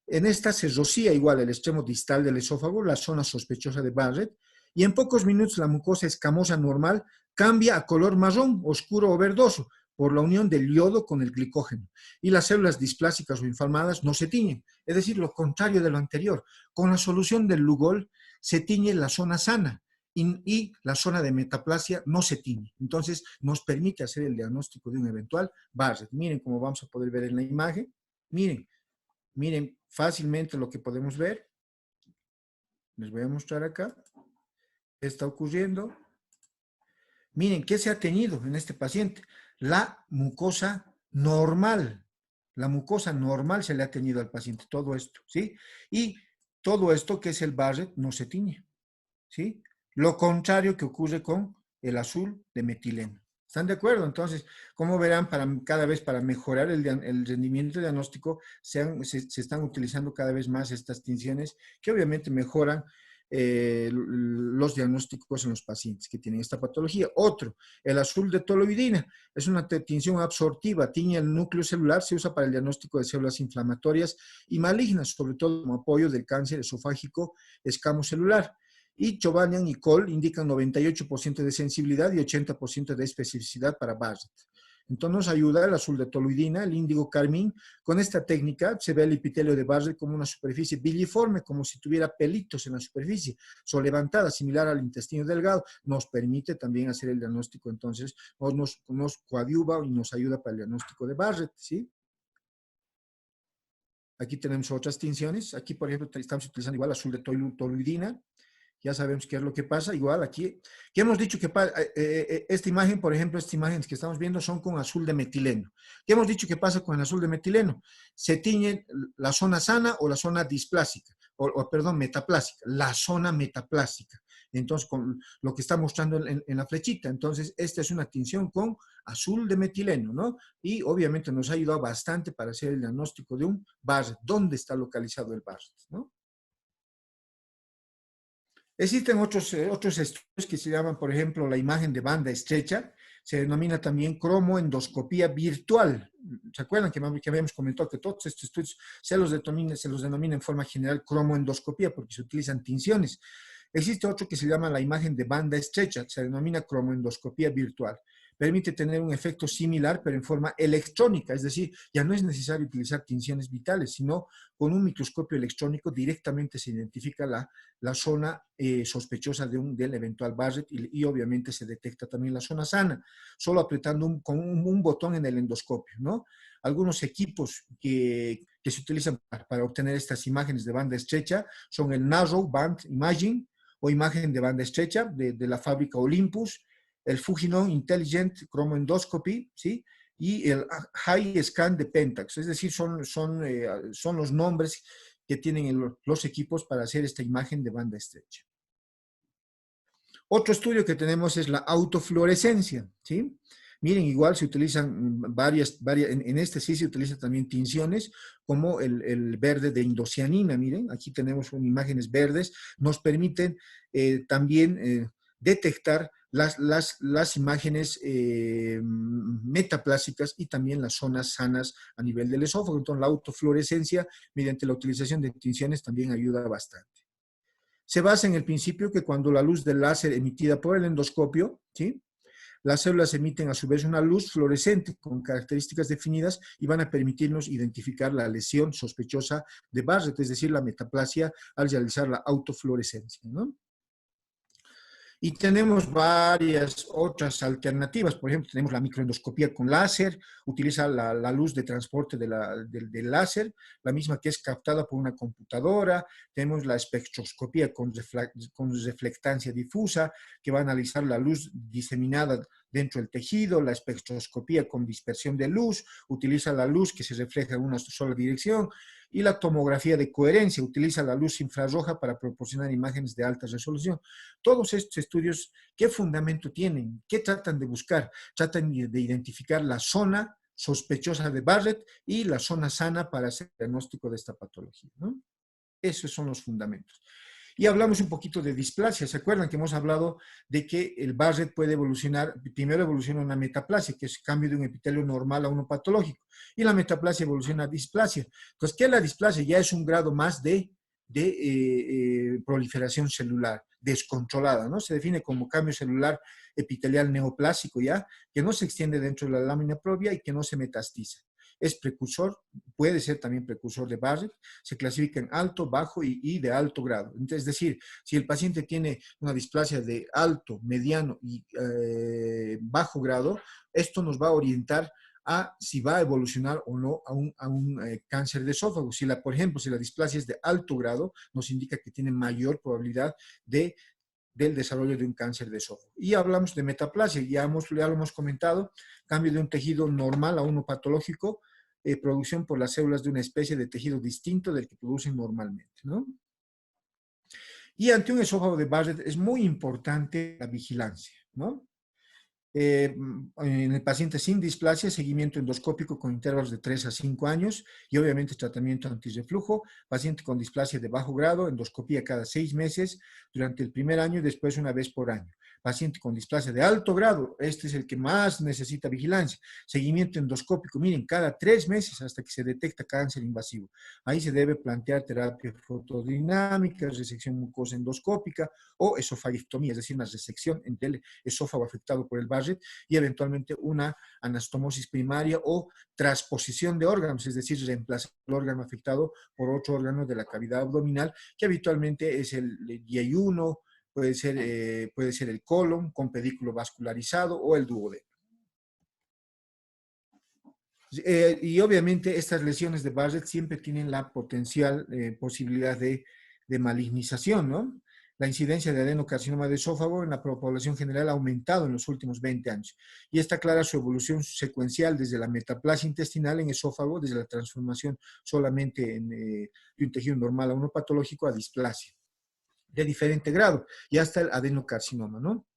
En esta se rocía igual el extremo distal del esófago, la zona sospechosa de Barrett, y en pocos minutos la mucosa escamosa normal cambia a color marrón, oscuro o verdoso, por la unión del yodo con el glicógeno. Y las células displásicas o inflamadas no se tiñen, es decir, lo contrario de lo anterior. Con la solución del Lugol se tiñe la zona sana, y la zona de metaplasia no se tiñe. Entonces, nos permite hacer el diagnóstico de un eventual Barrett. Miren cómo vamos a poder ver en la imagen. Miren fácilmente lo que podemos ver. Les voy a mostrar acá. ¿Qué está ocurriendo? Miren, ¿qué se ha teñido en este paciente? La mucosa normal. La mucosa normal se le ha teñido al paciente, todo esto, ¿sí? Y todo esto, que es el Barrett, no se tiñe. ¿Sí? Lo contrario que ocurre con el azul de metileno. ¿Están de acuerdo? Entonces, como verán, cada vez para mejorar el rendimiento diagnóstico, se están utilizando cada vez más estas tinciones que obviamente mejoran los diagnósticos en los pacientes que tienen esta patología. Otro, el azul de toluidina, es una tinción absortiva, tiñe el núcleo celular, se usa para el diagnóstico de células inflamatorias y malignas, sobre todo como apoyo del cáncer esofágico escamocelular. Y Chobanian y Cole indican 98% de sensibilidad y 80% de especificidad para Barrett. Entonces nos ayuda el azul de toluidina, el índigo carmín. Con esta técnica se ve el epitelio de Barrett como una superficie villiforme, como si tuviera pelitos en la superficie, levantada, similar al intestino delgado. Nos permite también hacer el diagnóstico, entonces nos coadyuva y nos ayuda para el diagnóstico de Barrett, ¿sí? Aquí tenemos otras tinciones. Aquí, por ejemplo, estamos utilizando igual azul de toluidina. Ya sabemos qué es lo que pasa. Igual aquí, que hemos dicho que esta imagen, por ejemplo, estas imágenes que estamos viendo son con azul de metileno. ¿Qué hemos dicho que pasa con el azul de metileno? Se tiñe la zona sana o la zona displásica, perdón, metaplásica, la zona metaplásica. Entonces, con lo que está mostrando en la flechita. Entonces, esta es una tinción con azul de metileno, ¿no? Y obviamente nos ha ayudado bastante para hacer el diagnóstico de un Barrett. ¿Dónde está localizado el Barrett, no? Existen otros estudios que se llaman, por ejemplo, la imagen de banda estrecha, se denomina también cromoendoscopía virtual. ¿Se acuerdan que habíamos comentado que todos estos estudios se los denomina en forma general cromoendoscopía porque se utilizan tinciones? Existe otro que se llama la imagen de banda estrecha, se denomina cromoendoscopía virtual. Permite tener un efecto similar, pero en forma electrónica, es decir, ya no es necesario utilizar tinciones vitales, sino con un microscopio electrónico directamente se identifica la zona sospechosa del eventual Barrett y obviamente se detecta también la zona sana, solo apretando con un botón en el endoscopio, ¿no? Algunos equipos que se utilizan para obtener estas imágenes de banda estrecha son el Narrow Band Imaging o imagen de banda estrecha de la fábrica Olympus, el Fujinon Intelligent Chromoendoscopy, ¿sí? Y el High Scan de Pentax, es decir, son los nombres que tienen los equipos para hacer esta imagen de banda estrecha. Otro estudio que tenemos es la autofluorescencia, ¿sí? Miren, igual se utilizan varias en este sí se utiliza también tinciones, como el verde de indocianina, miren, aquí tenemos imágenes verdes, nos permiten también detectar las imágenes metaplásicas y también las zonas sanas a nivel del esófago. Entonces, la autofluorescencia, mediante la utilización de tinciones, también ayuda bastante. Se basa en el principio que cuando la luz del láser emitida por el endoscopio, ¿sí?, las células emiten a su vez una luz fluorescente con características definidas y van a permitirnos identificar la lesión sospechosa de Barrett, es decir, la metaplasia al realizar la autofluorescencia, ¿no? Y tenemos varias otras alternativas. Por ejemplo, tenemos la microendoscopía con láser, utiliza la luz de transporte del láser, la misma que es captada por una computadora. Tenemos la espectroscopía con reflectancia difusa, que va a analizar la luz diseminada dentro del tejido. La espectroscopía con dispersión de luz, utiliza la luz que se refleja en una sola dirección. Y la tomografía de coherencia, utiliza la luz infrarroja para proporcionar imágenes de alta resolución. Todos estos estudios, ¿qué fundamento tienen? ¿Qué tratan de buscar? Tratan de identificar la zona sospechosa de Barrett y la zona sana para hacer el diagnóstico de esta patología, ¿no? Esos son los fundamentos. Y hablamos un poquito de displasia. ¿Se acuerdan que hemos hablado de que el Barrett puede evolucionar? Primero evoluciona una metaplasia, que es cambio de un epitelio normal a uno patológico, y la metaplasia evoluciona a displasia. Entonces, ¿qué es la displasia? Ya es un grado más de proliferación celular descontrolada, ¿no? Se define como cambio celular epitelial neoplásico, ¿ya? Que no se extiende dentro de la lámina propia y que no se metastiza. Es precursor, puede ser también precursor de Barrett, se clasifica en alto, bajo y de alto grado. Entonces, es decir, si el paciente tiene una displasia de alto, mediano y bajo grado, esto nos va a orientar a si va a evolucionar o no a un cáncer de esófago. Si por ejemplo, si la displasia es de alto grado, nos indica que tiene mayor probabilidad del desarrollo de un cáncer de esófago. Y hablamos de metaplasia, ya lo hemos comentado, cambio de un tejido normal a uno patológico, producción por las células de una especie de tejido distinto del que producen normalmente, ¿no? Y ante un esófago de Barrett es muy importante la vigilancia, ¿no? En el paciente sin displasia, seguimiento endoscópico con intervalos de 3 a 5 años y obviamente tratamiento antirreflujo. Paciente con displasia de bajo grado, endoscopía cada 6 meses durante el primer año y después una vez por año. Paciente con displasia de alto grado, este es el que más necesita vigilancia. Seguimiento endoscópico, miren, cada 3 meses hasta que se detecta cáncer invasivo. Ahí se debe plantear terapia fotodinámica, resección mucosa endoscópica o esofagectomía, es decir, una resección del esófago afectado por el Barrett y eventualmente una anastomosis primaria o transposición de órganos, es decir, reemplazar el órgano afectado por otro órgano de la cavidad abdominal, que habitualmente es el yeyuno, puede ser el colon con pedículo vascularizado o el duodeno. Y obviamente estas lesiones de Barrett siempre tienen la potencial posibilidad de malignización, ¿no? La incidencia de adenocarcinoma de esófago en la población general ha aumentado en los últimos 20 años y está clara su evolución secuencial desde la metaplasia intestinal en esófago, desde la transformación solamente de un tejido normal a uno patológico a displasia de diferente grado y hasta el adenocarcinoma, ¿no?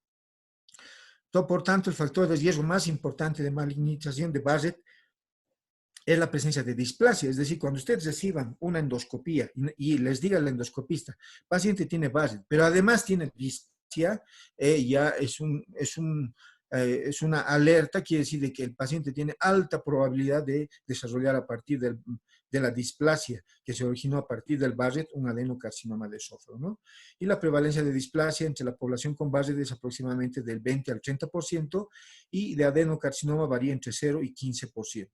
Por tanto, el factor de riesgo más importante de malignización de Barrett es la presencia de displasia, es decir, cuando ustedes reciban una endoscopía y les diga al endoscopista, paciente tiene Barrett, pero además tiene displasia, ya es una alerta, quiere decir de que el paciente tiene alta probabilidad de desarrollar a partir de la displasia que se originó a partir del Barrett, un adenocarcinoma de esófago, ¿no? Y la prevalencia de displasia entre la población con Barrett es aproximadamente del 20 al 30% y de adenocarcinoma varía entre 0 y 15%.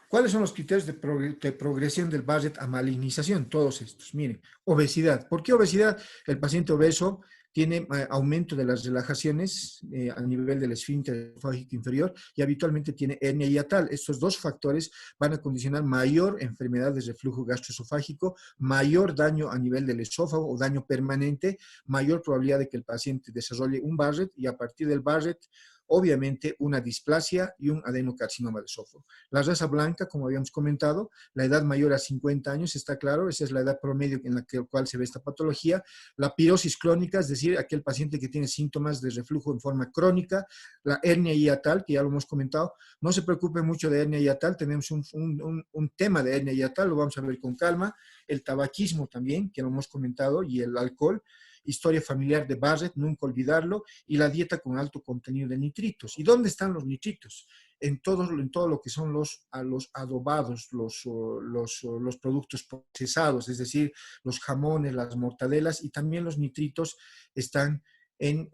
¿Cuáles son los criterios de progresión del Barrett a malignización? Todos estos. Miren, obesidad. ¿Por qué obesidad? El paciente obeso tiene aumento de las relajaciones a nivel del esfínter esofágico inferior y habitualmente tiene hernia hiatal. Estos dos factores van a condicionar mayor enfermedad de reflujo gastroesofágico, mayor daño a nivel del esófago o daño permanente, mayor probabilidad de que el paciente desarrolle un Barrett y a partir del Barrett obviamente una displasia y un adenocarcinoma de esófago. La raza blanca, como habíamos comentado, la edad mayor a 50 años, está claro, esa es la edad promedio en la cual se ve esta patología. La pirosis crónica, es decir, aquel paciente que tiene síntomas de reflujo en forma crónica, la hernia hiatal, que ya lo hemos comentado. No se preocupen mucho de hernia hiatal, tenemos un tema de hernia hiatal, lo vamos a ver con calma. El tabaquismo también, que lo hemos comentado, y el alcohol. Historia familiar de Barrett, nunca olvidarlo, y la dieta con alto contenido de nitritos. ¿Y dónde están los nitritos? En todo lo que son los adobados, los productos procesados, es decir, los jamones, las mortadelas, y también los nitritos están en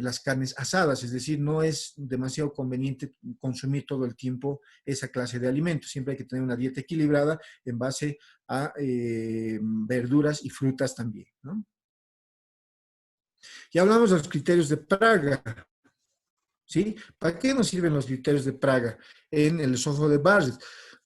las carnes asadas, es decir, no es demasiado conveniente consumir todo el tiempo esa clase de alimentos. Siempre hay que tener una dieta equilibrada en base a verduras y frutas también, ¿no? Y hablamos de los criterios de Praga, ¿sí? ¿Para qué nos sirven los criterios de Praga en el esófago de Barrett?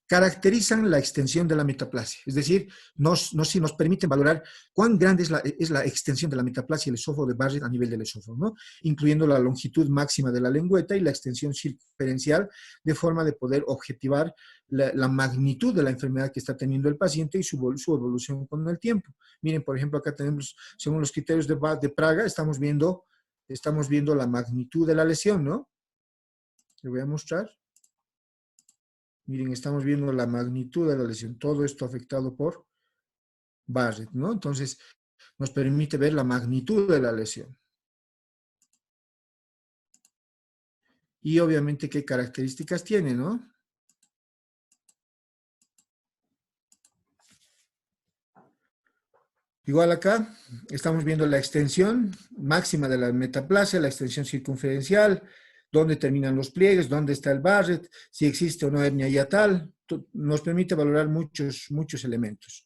Caracterizan la extensión de la metaplasia, es decir, nos permiten valorar cuán grande es la extensión de la metaplasia del esófago de Barrett a nivel del esófago, ¿no? Incluyendo la longitud máxima de la lengüeta y la extensión circunferencial, de forma de poder objetivar la magnitud de la enfermedad que está teniendo el paciente y su evolución con el tiempo. Miren, por ejemplo, acá tenemos, según los criterios de Praga, estamos viendo la magnitud de la lesión, ¿no? Le voy a mostrar. Miren, estamos viendo la magnitud de la lesión. Todo esto afectado por Barrett, ¿no? Entonces, nos permite ver la magnitud de la lesión. Y obviamente qué características tiene, ¿no? Igual acá, estamos viendo la extensión máxima de la metaplasia, la extensión circunferencial, dónde terminan los pliegues, dónde está el Barrett, si existe o no hernia hiatal. Nos permite valorar muchos elementos.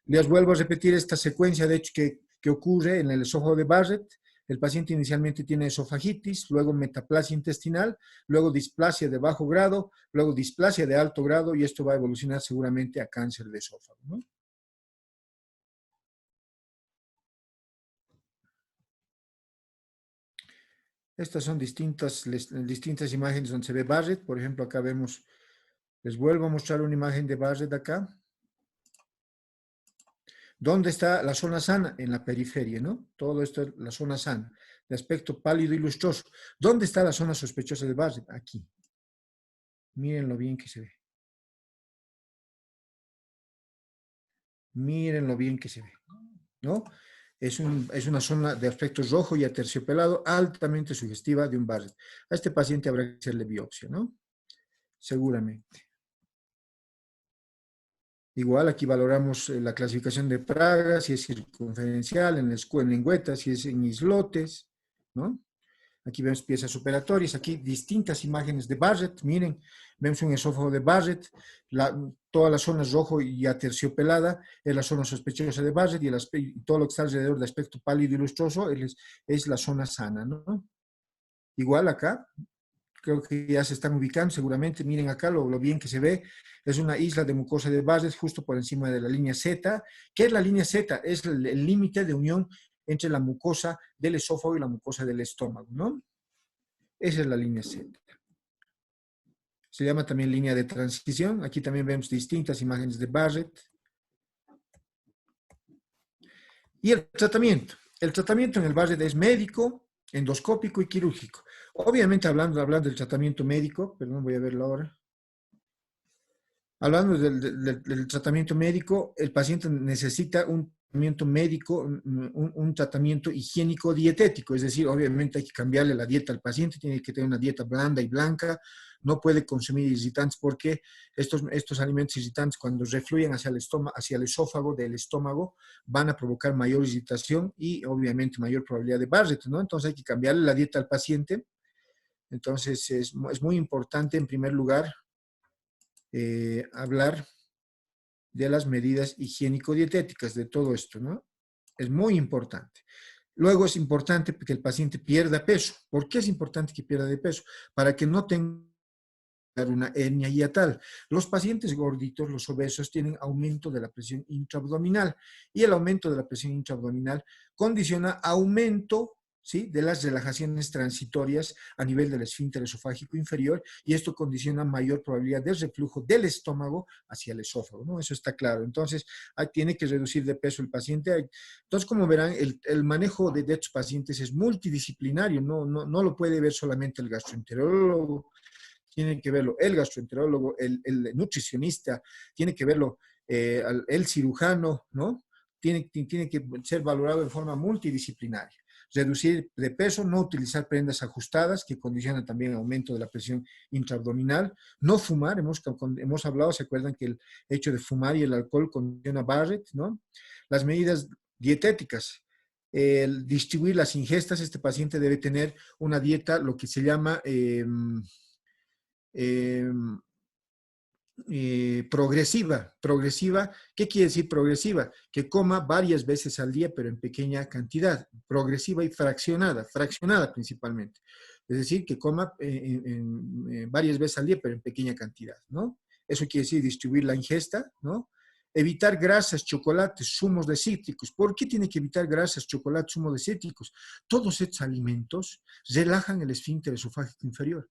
Les vuelvo a repetir esta secuencia de hecho que ocurre en el esófago de Barrett. El paciente inicialmente tiene esofagitis, luego metaplasia intestinal, luego displasia de bajo grado, luego displasia de alto grado, y esto va a evolucionar seguramente a cáncer de esófago, ¿no? Estas son distintas imágenes donde se ve Barrett. Por ejemplo, acá vemos, les vuelvo a mostrar una imagen de Barrett acá. ¿Dónde está la zona sana? En la periferia, ¿no? Todo esto es la zona sana, de aspecto pálido y lustroso. ¿Dónde está la zona sospechosa de Barrett? Aquí. Miren lo bien que se ve. Miren lo bien que se ve, ¿no? Es una zona de aspecto rojo y aterciopelado, altamente sugestiva de un Barrett. A este paciente habrá que hacerle biopsia, ¿no? Seguramente. Igual aquí valoramos la clasificación de Praga, si es circunferencial, en lengüeta, si es en islotes, ¿no? Aquí vemos piezas operatorias, aquí distintas imágenes de Barrett, miren, vemos un esófago de Barrett, toda la zona rojo y aterciopelada es la zona sospechosa de Barrett, y todo lo que está alrededor de aspecto pálido y lustroso es la zona sana, ¿no? Igual acá, creo que ya se están ubicando seguramente, miren acá lo bien que se ve, es una isla de mucosa de Barrett justo por encima de la línea Z. ¿Qué es la línea Z? Es el límite de unión entre la mucosa del esófago y la mucosa del estómago, ¿no? Esa es la línea Z. Se llama también línea de transición. Aquí también vemos distintas imágenes de Barrett. Y el tratamiento. El tratamiento en el Barrett es médico, endoscópico y quirúrgico. Obviamente hablando del tratamiento médico, perdón, voy a verlo ahora. Hablando del tratamiento médico, el paciente necesita un tratamiento médico, un tratamiento higiénico dietético, es decir, obviamente hay que cambiarle la dieta al paciente, tiene que tener una dieta blanda y blanca, no puede consumir irritantes porque estos alimentos irritantes cuando refluyen hacia el esófago del estómago van a provocar mayor irritación y obviamente mayor probabilidad de Barrett, ¿no? Entonces hay que cambiarle la dieta al paciente. Entonces es muy importante en primer lugar hablar de las medidas higiénico-dietéticas, de todo esto, ¿no? Es muy importante. Luego es importante que el paciente pierda peso. ¿Por qué es importante que pierda de peso? Para que no tenga una hernia hiatal. Los pacientes gorditos, los obesos, tienen aumento de la presión intraabdominal y el aumento de la presión intraabdominal condiciona aumento, ¿sí? De las relajaciones transitorias a nivel del esfínter esofágico inferior, y esto condiciona mayor probabilidad de reflujo del estómago hacia el esófago, ¿no? Eso está claro. Entonces, tiene que reducir de peso el paciente. Entonces, como verán, el manejo de estos pacientes es multidisciplinario, no lo puede ver solamente el gastroenterólogo, tiene que verlo el gastroenterólogo, el nutricionista, tiene que verlo el cirujano, ¿no? Tiene que ser valorado de forma multidisciplinaria. Reducir de peso, no utilizar prendas ajustadas que condicionan también el aumento de la presión intraabdominal, no fumar, hemos hablado, se acuerdan que el hecho de fumar y el alcohol condiciona Barrett, ¿no? Las medidas dietéticas, el distribuir las ingestas, este paciente debe tener una dieta, lo que se llama eh, progresiva. Progresiva, ¿qué quiere decir progresiva? Que coma varias veces al día, pero en pequeña cantidad. Progresiva y fraccionada, fraccionada principalmente. Es decir, que coma varias veces al día, pero en pequeña cantidad, ¿no? Eso quiere decir distribuir la ingesta, ¿no? Evitar grasas, chocolates, zumos de cítricos. ¿Por qué tiene que evitar grasas, chocolates, zumos de cítricos? Todos estos alimentos relajan el esfínter esofágico inferior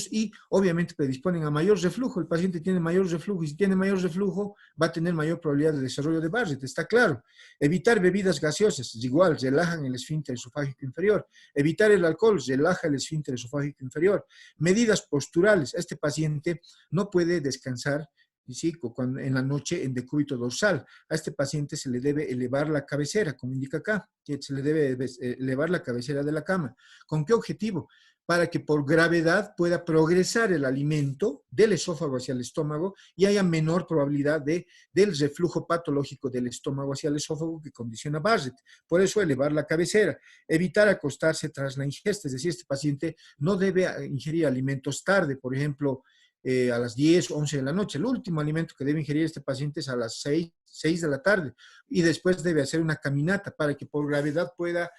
y obviamente predisponen a mayor reflujo. El paciente tiene mayor reflujo y si tiene mayor reflujo va a tener mayor probabilidad de desarrollo de Barrett, está claro. Evitar bebidas gaseosas, igual, relajan el esfínter esofágico inferior. Evitar el alcohol, relaja el esfínter esofágico inferior. Medidas posturales, este paciente no puede descansar ¿sí? En la noche en decúbito dorsal. A este paciente se le debe elevar la cabecera, como indica acá, que se le debe elevar la cabecera de la cama. ¿Con qué objetivo? Para que por gravedad pueda progresar el alimento del esófago hacia el estómago y haya menor probabilidad del reflujo patológico del estómago hacia el esófago que condiciona Barrett. Por eso elevar la cabecera, evitar acostarse tras la ingesta, es decir, este paciente no debe ingerir alimentos tarde, por ejemplo, a las 10, 11 de la noche. El último alimento que debe ingerir este paciente es a las 6 de la tarde y después debe hacer una caminata para que por gravedad pueda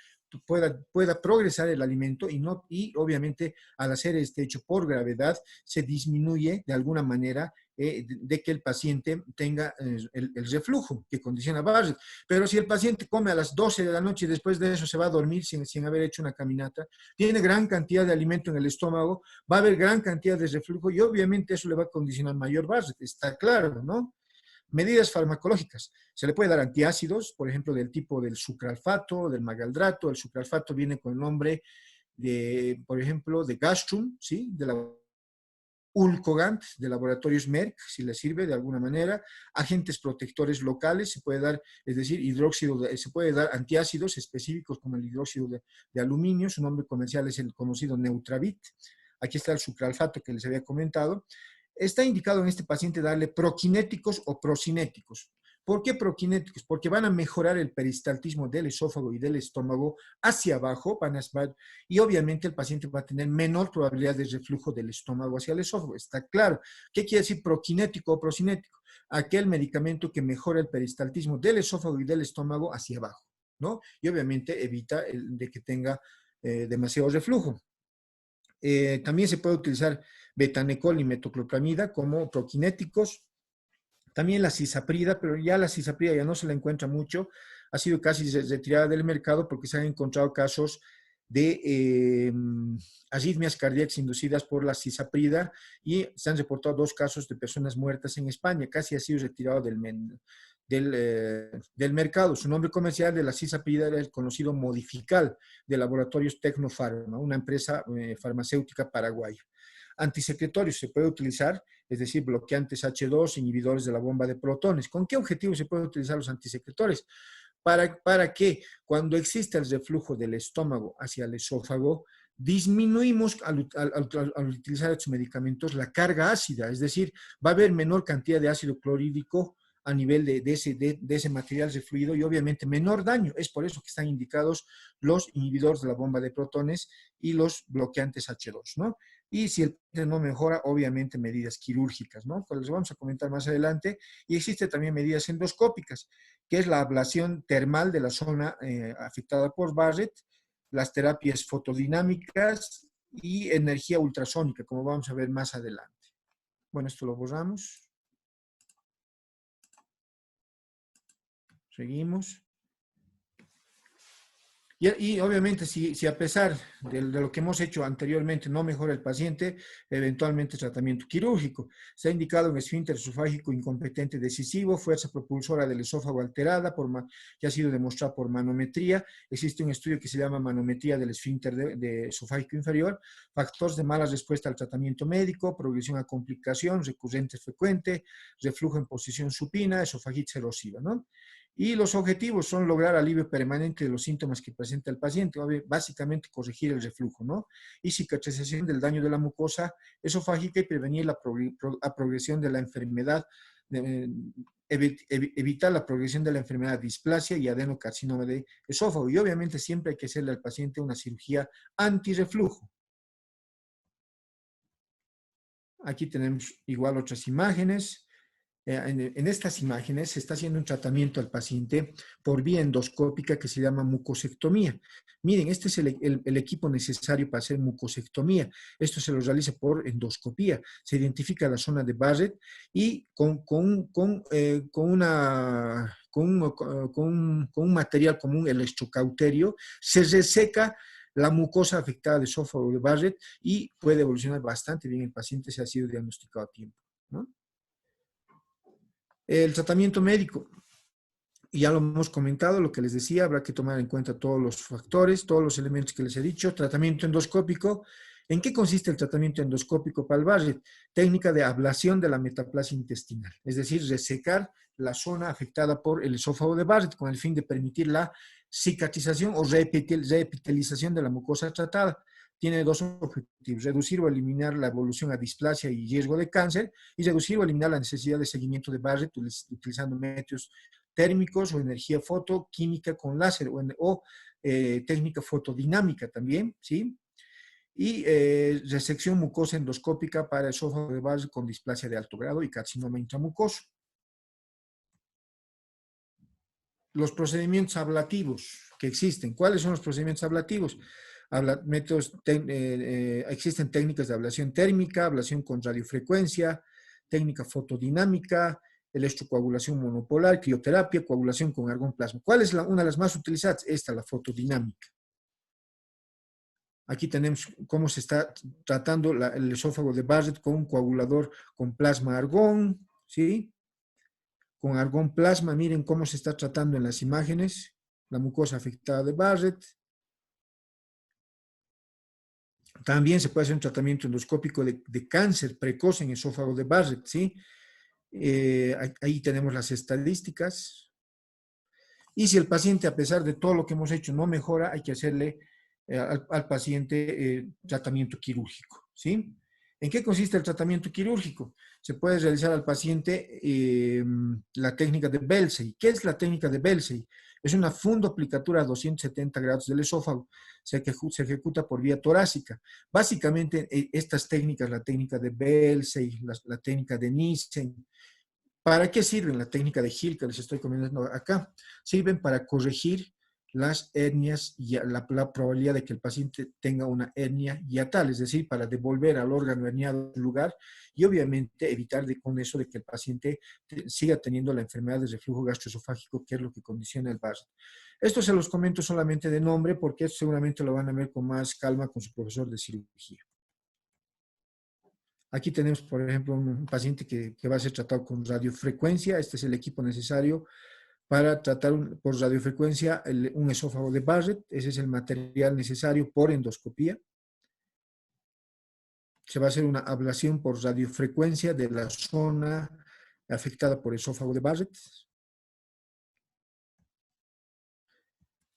progresar el alimento y obviamente al hacer este hecho por gravedad se disminuye de alguna manera de que el paciente tenga el reflujo que condiciona Barrett. Pero si el paciente come a las 12 de la noche y después de eso se va a dormir sin haber hecho una caminata, tiene gran cantidad de alimento en el estómago, va a haber gran cantidad de reflujo y obviamente eso le va a condicionar mayor Barrett, está claro, ¿no? Medidas farmacológicas. Se le puede dar antiácidos, por ejemplo, del tipo del sucralfato, del magaldrato. El sucralfato viene con el nombre de, por ejemplo, de Gastrum, ¿sí? De la Ulcogant, de laboratorios Merck, si le sirve de alguna manera. Agentes protectores locales, se puede dar, es decir, se puede dar antiácidos específicos como el hidróxido de aluminio. Su nombre comercial es el conocido Neutravit. Aquí está el sucralfato que les había comentado. Está indicado en este paciente darle proquinéticos o procinéticos. ¿Por qué proquinéticos? Porque van a mejorar el peristaltismo del esófago y del estómago hacia abajo, y obviamente el paciente va a tener menor probabilidad de reflujo del estómago hacia el esófago, está claro. ¿Qué quiere decir proquinético o procinético? Aquel medicamento que mejora el peristaltismo del esófago y del estómago hacia abajo, ¿no? Y obviamente evita de que tenga demasiado reflujo. También se puede utilizar betanecol y metoclopramida como proquinéticos. También la cisaprida, pero ya la cisaprida ya no se la encuentra mucho, ha sido casi retirada del mercado porque se han encontrado casos de arritmias cardíacas inducidas por la cisaprida y se han reportado 2 casos de personas muertas en España, casi ha sido retirado del mercado. Su nombre comercial de la cisaprida era el conocido Modifical de Laboratorios Tecnofarma, una empresa farmacéutica paraguaya. Antisecretorios se puede utilizar, es decir, bloqueantes H2, inhibidores de la bomba de protones. ¿Con qué objetivo se pueden utilizar los antisecretores? Para que cuando existe el reflujo del estómago hacia el esófago, disminuimos al utilizar estos medicamentos la carga ácida, es decir, va a haber menor cantidad de ácido clorhídrico a nivel de ese material refluido y obviamente menor daño. Es por eso que están indicados los inhibidores de la bomba de protones y los bloqueantes H2, ¿no? Y si el paciente no mejora, obviamente medidas quirúrgicas, ¿no? Pues les vamos a comentar más adelante. Y existe también medidas endoscópicas, que es la ablación termal de la zona afectada por Barrett, las terapias fotodinámicas y energía ultrasónica, como vamos a ver más adelante. Bueno, esto lo borramos. Seguimos. Y obviamente, si a pesar de lo que hemos hecho anteriormente no mejora el paciente, eventualmente tratamiento quirúrgico. Se ha indicado un esfínter esofágico incompetente decisivo, fuerza propulsora del esófago alterada, que ha sido demostrada por manometría. Existe un estudio que se llama manometría del esfínter de esofágico inferior, factores de mala respuesta al tratamiento médico, progresión a complicación, recurrente frecuente, reflujo en posición supina, esofagitis erosiva, ¿no? Y los objetivos son lograr alivio permanente de los síntomas que presenta el paciente, básicamente corregir el reflujo, ¿no? Y cicatrización del daño de la mucosa esofágica y prevenir la progresión de la enfermedad, evitar la progresión de la enfermedad displasia y adenocarcinoma de esófago. Y obviamente siempre hay que hacerle al paciente una cirugía antirreflujo. Aquí tenemos igual otras imágenes. En estas imágenes se está haciendo un tratamiento al paciente por vía endoscópica que se llama mucosectomía. Miren, este es el equipo necesario para hacer mucosectomía. Esto se lo realiza por endoscopía. Se identifica la zona de Barrett y con un material común, el electrocauterio, se reseca la mucosa afectada de esófago de Barrett y puede evolucionar bastante bien el paciente si ha sido diagnosticado a tiempo, ¿no? El tratamiento médico, ya lo hemos comentado, lo que les decía, habrá que tomar en cuenta todos los factores, todos los elementos que les he dicho. Tratamiento endoscópico. ¿En qué consiste el tratamiento endoscópico para el Barrett? Técnica de ablación de la metaplasia intestinal, es decir, resecar la zona afectada por el esófago de Barrett con el fin de permitir la cicatrización o reepitelización de la mucosa tratada. Tiene dos objetivos: reducir o eliminar la evolución a displasia y riesgo de cáncer, y reducir o eliminar la necesidad de seguimiento de Barrett utilizando métodos térmicos o energía fotoquímica con láser o técnica fotodinámica también, ¿sí? Y resección mucosa endoscópica para esófago de Barrett con displasia de alto grado y carcinoma intramucoso. Los procedimientos ablativos que existen. ¿Cuáles son los procedimientos ablativos? Existen técnicas de ablación térmica, ablación con radiofrecuencia, técnica fotodinámica, electrocoagulación monopolar, crioterapia, coagulación con argón plasma. ¿Cuál es una de las más utilizadas? Esta, la fotodinámica. Aquí tenemos cómo se está tratando el esófago de Barrett con un coagulador con plasma argón, ¿sí? Con argón plasma, miren cómo se está tratando en las imágenes, la mucosa afectada de Barrett. También se puede hacer un tratamiento endoscópico de cáncer precoz en esófago de Barrett, ¿sí? Ahí tenemos las estadísticas. Y si el paciente, a pesar de todo lo que hemos hecho, no mejora, hay que hacerle al paciente tratamiento quirúrgico, ¿sí? ¿En qué consiste el tratamiento quirúrgico? Se puede realizar al paciente la técnica de Belsey. ¿Qué es la técnica de Belsey? Es una fundoaplicatura a 270 grados del esófago. Se ejecuta por vía torácica. Básicamente, estas técnicas, la técnica de Belsey, la técnica de Nissen, ¿para qué sirven? La técnica de Hill que les estoy comentando acá. Sirven para corregir las hernias y la probabilidad de que el paciente tenga una hernia hiatal, es decir, para devolver al órgano herniado en su lugar y obviamente evitar con eso de que el paciente siga teniendo la enfermedad de reflujo gastroesofágico, que es lo que condiciona el Barrett. Esto se los comento solamente de nombre porque seguramente lo van a ver con más calma con su profesor de cirugía. Aquí tenemos, por ejemplo, un paciente que va a ser tratado con radiofrecuencia. Este es el equipo necesario para tratar por radiofrecuencia un esófago de Barrett. Ese es el material necesario por endoscopía. Se va a hacer una ablación por radiofrecuencia de la zona afectada por esófago de Barrett.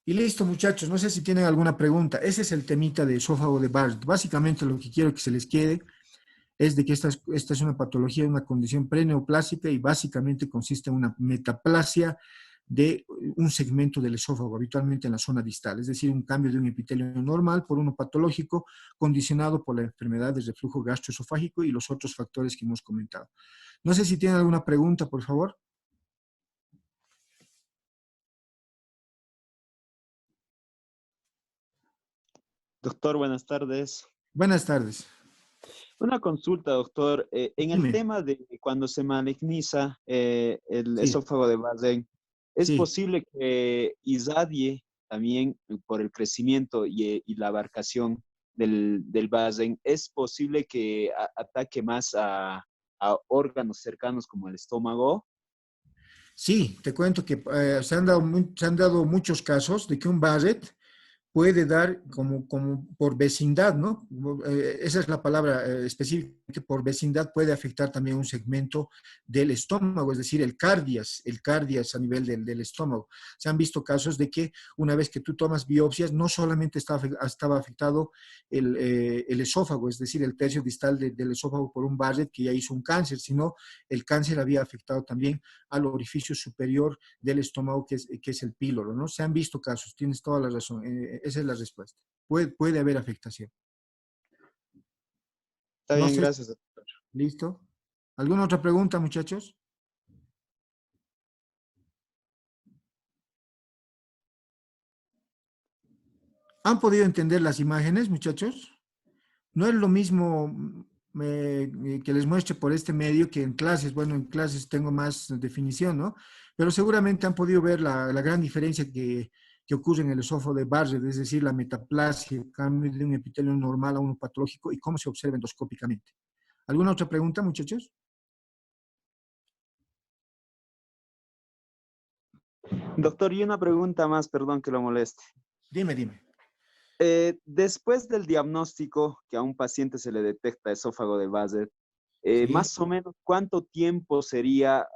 Y listo, muchachos. No sé si tienen alguna pregunta. Ese es el temita de esófago de Barrett. Básicamente lo que quiero que se les quede es de que esta es una patología, una condición preneoplásica y básicamente consiste en una metaplasia de un segmento del esófago, habitualmente en la zona distal, es decir, un cambio de un epitelio normal por uno patológico condicionado por la enfermedad de reflujo gastroesofágico y los otros factores que hemos comentado. No sé si tienen alguna pregunta, por favor. Doctor, buenas tardes. Buenas tardes. Una consulta, doctor. En el Dime. tema de cuando se maligniza el Sí, esófago de Barrett, ¿es sí. posible que irradie también por el crecimiento y la abarcación del Basen, ¿es posible que ataque más a órganos cercanos como el estómago? Sí, te cuento que se han dado muchos casos de que un Barrett puede dar como por vecindad, ¿no? Esa es la palabra específica, que por vecindad puede afectar también un segmento del estómago, es decir, el cardias a nivel del estómago. Se han visto casos de que una vez que tú tomas biopsias, no solamente estaba afectado el esófago, es decir, el tercio distal del esófago por un Barrett que ya hizo un cáncer, sino el cáncer había afectado también al orificio superior del estómago, que es el píloro, ¿no? Se han visto casos, tienes toda la razón, esa es la respuesta. Puede haber afectación. Está No bien, sé, gracias. ¿listo? ¿Alguna otra pregunta, muchachos? ¿Han podido entender las imágenes, muchachos? No es lo mismo que les muestre por este medio que en clases. Bueno, en clases tengo más definición, ¿no? Pero seguramente han podido ver la gran diferencia que ocurre en el esófago de Barrett, es decir, la metaplasia, el cambio de un epitelio normal a uno patológico y cómo se observa endoscópicamente. ¿Alguna otra pregunta, muchachos? Doctor, y una pregunta más, perdón que lo moleste. Dime. Después del diagnóstico que a un paciente se le detecta esófago de Basset, Sí. más o menos, ¿cuánto tiempo sería?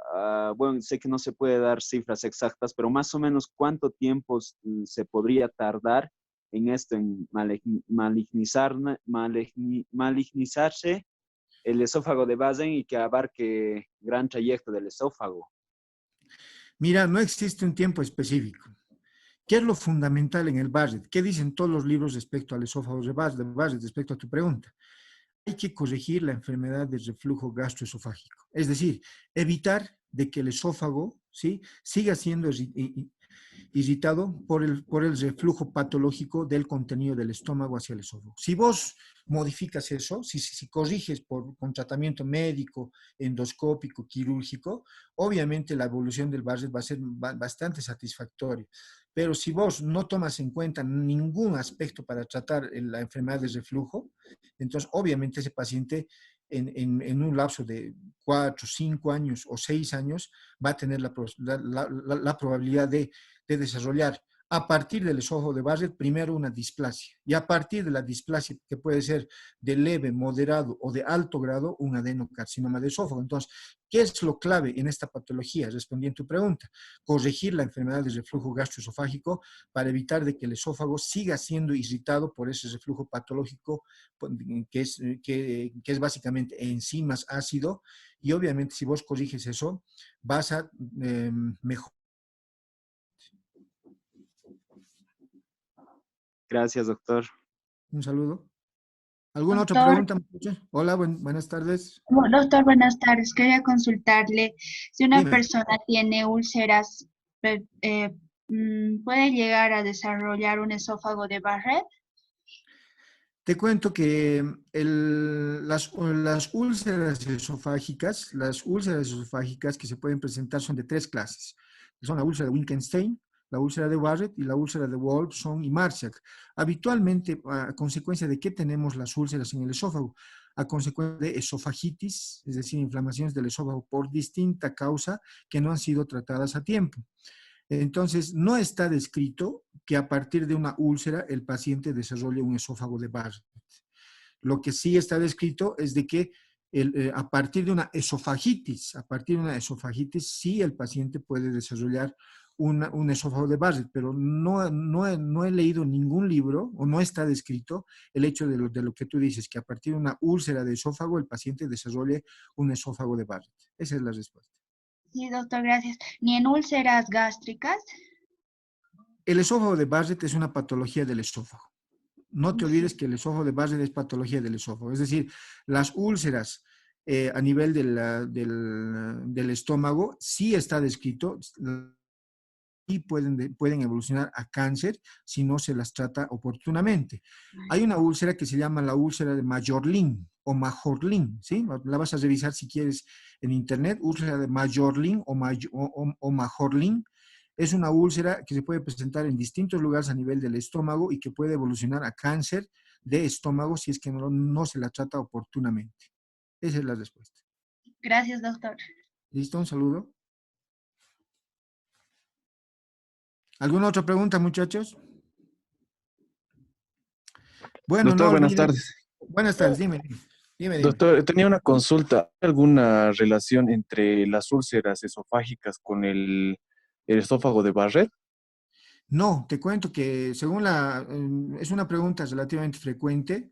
Bueno, sé que no se puede dar cifras exactas, pero más o menos, ¿cuánto tiempo se podría tardar en esto, en malignizarse el esófago de Basset y que abarque gran trayecto del esófago? Mira, no existe un tiempo específico. ¿Qué es lo fundamental en el Barrett? ¿Qué dicen todos los libros respecto al esófago de Barrett, respecto a tu pregunta? Hay que corregir la enfermedad del reflujo gastroesofágico. Es decir, evitar de que el esófago, ¿sí?, siga siendo irritado por el reflujo patológico del contenido del estómago hacia el esófago. Si vos modificas eso, si corriges con tratamiento médico, endoscópico, quirúrgico, obviamente la evolución del Barrett va a ser bastante satisfactoria. Pero si vos no tomas en cuenta ningún aspecto para tratar la enfermedad de reflujo, entonces obviamente ese paciente en un lapso de 4, 5 años o 6 años va a tener la probabilidad de desarrollar a partir del esófago de Barrett primero una displasia y a partir de la displasia, que puede ser de leve, moderado o de alto grado, un adenocarcinoma de esófago. Entonces, ¿qué es lo clave en esta patología? Respondiendo a tu pregunta, corregir la enfermedad del reflujo gastroesofágico para evitar de que el esófago siga siendo irritado por ese reflujo patológico que es básicamente enzimas ácido, y obviamente si vos corriges eso, vas a mejorar. Gracias, doctor. Un saludo. ¿Alguna otra Doctor, pregunta, muchachos? Hola, buenas tardes. doctor, buenas tardes. Quería consultarle si una Dime. persona tiene úlceras, ¿puede llegar a desarrollar un esófago de Barrett? Te cuento que las úlceras esofágicas que se pueden presentar son de tres clases. Son la úlcera de Wittgenstein, la úlcera de Barrett y la úlcera de Wolfson y Marciak. Habitualmente, a consecuencia de qué tenemos las úlceras en el esófago, a consecuencia de esofagitis, es decir, inflamaciones del esófago por distinta causa que no han sido tratadas a tiempo. Entonces, no está descrito que a partir de una úlcera el paciente desarrolle un esófago de Barrett. Lo que sí está descrito es de que a partir de una esofagitis, sí el paciente puede desarrollar un esófago de Barrett, pero no he leído ningún libro o no está descrito el hecho de lo que tú dices, que a partir de una úlcera de esófago el paciente desarrolle un esófago de Barrett. Esa es la respuesta. Sí, doctor, gracias. ¿Ni en úlceras gástricas? El esófago de Barrett es una patología del esófago. No te olvides Sí. que el esófago de Barrett es patología del esófago. Es decir, las úlceras a nivel del estómago sí está descrito y pueden evolucionar a cáncer si no se las trata oportunamente. Hay una úlcera que se llama la úlcera de Majorlin o Majorlin, ¿sí? La vas a revisar si quieres en internet, úlcera de Majorlin o Majorlin. Es una úlcera que se puede presentar en distintos lugares a nivel del estómago y que puede evolucionar a cáncer de estómago si es que no se la trata oportunamente. Esa es la respuesta. Gracias, doctor. ¿Listo? Un saludo. ¿Alguna otra pregunta, muchachos? Bueno, no Doctor, buenas olviden. tardes. Buenas tardes, dime. Doctor, tenía una consulta. ¿Hay alguna relación entre las úlceras esofágicas con el esófago de Barrett? No, te cuento que según es una pregunta relativamente frecuente.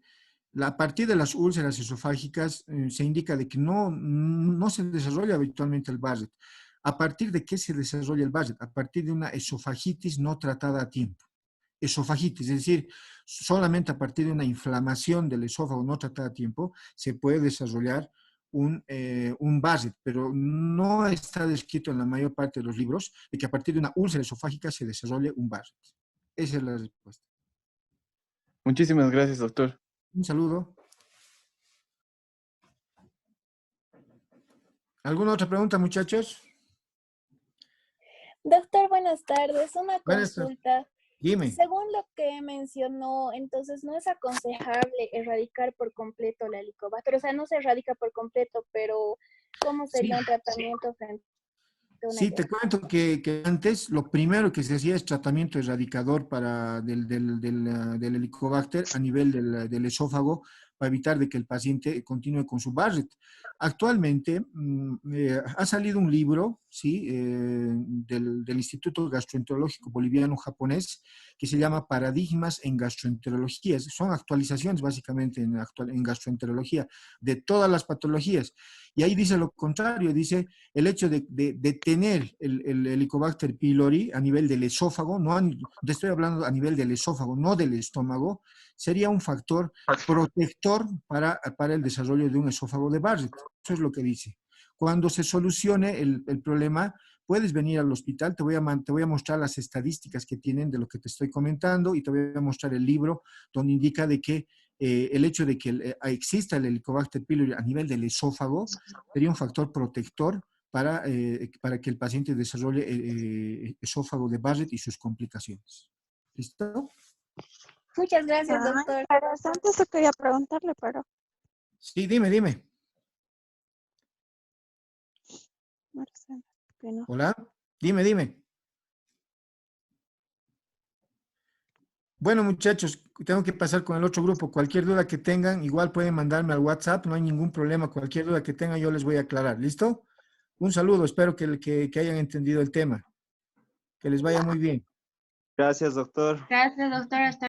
A partir de las úlceras esofágicas se indica de que no se desarrolla habitualmente el Barrett. ¿A partir de qué se desarrolla el Barrett? A partir de una esofagitis no tratada a tiempo. Esofagitis, es decir, solamente a partir de una inflamación del esófago no tratada a tiempo se puede desarrollar un Barrett, pero no está descrito en la mayor parte de los libros de que a partir de una úlcera esofágica se desarrolle un Barrett. Esa es la respuesta. Muchísimas gracias, doctor. Un saludo. ¿Alguna otra pregunta, muchachos? Doctor, buenas tardes. Una Buenas tardes. consulta. Dime. Según lo que mencionó, entonces no es aconsejable erradicar por completo la Helicobacter. O sea, no se erradica por completo, pero ¿cómo sería un tratamiento frente a una Sí, te cuento que antes lo primero que se hacía es tratamiento erradicador del Helicobacter a nivel del esófago para evitar de que el paciente continúe con su Barrett. Actualmente ha salido un libro, ¿sí? Del Instituto Gastroenterológico Boliviano-Japonés que se llama Paradigmas en Gastroenterología. Son actualizaciones básicamente en gastroenterología de todas las patologías. Y ahí dice lo contrario, dice el hecho de tener el Helicobacter pylori a nivel del esófago, te estoy hablando a nivel del esófago, no del estómago, sería un factor protector para el desarrollo de un esófago de Barrett. Eso es lo que dice. Cuando se solucione el problema, puedes venir al hospital, te voy a mostrar las estadísticas que tienen de lo que te estoy comentando y te voy a mostrar el libro donde indica de que el hecho de que exista el Helicobacter pylori a nivel del esófago sería un factor protector para que el paciente desarrolle esófago de Barrett y sus complicaciones. ¿Listo? Muchas gracias, doctor. Pero antes yo quería preguntarle, pero Sí, dime. que no. Hola, dime. Bueno, muchachos, tengo que pasar con el otro grupo. Cualquier duda que tengan, igual pueden mandarme al WhatsApp, no hay ningún problema. Cualquier duda que tengan, yo les voy a aclarar. ¿Listo? Un saludo, espero que hayan entendido el tema. Que les vaya muy bien. Gracias, doctor. Gracias, doctor. Hasta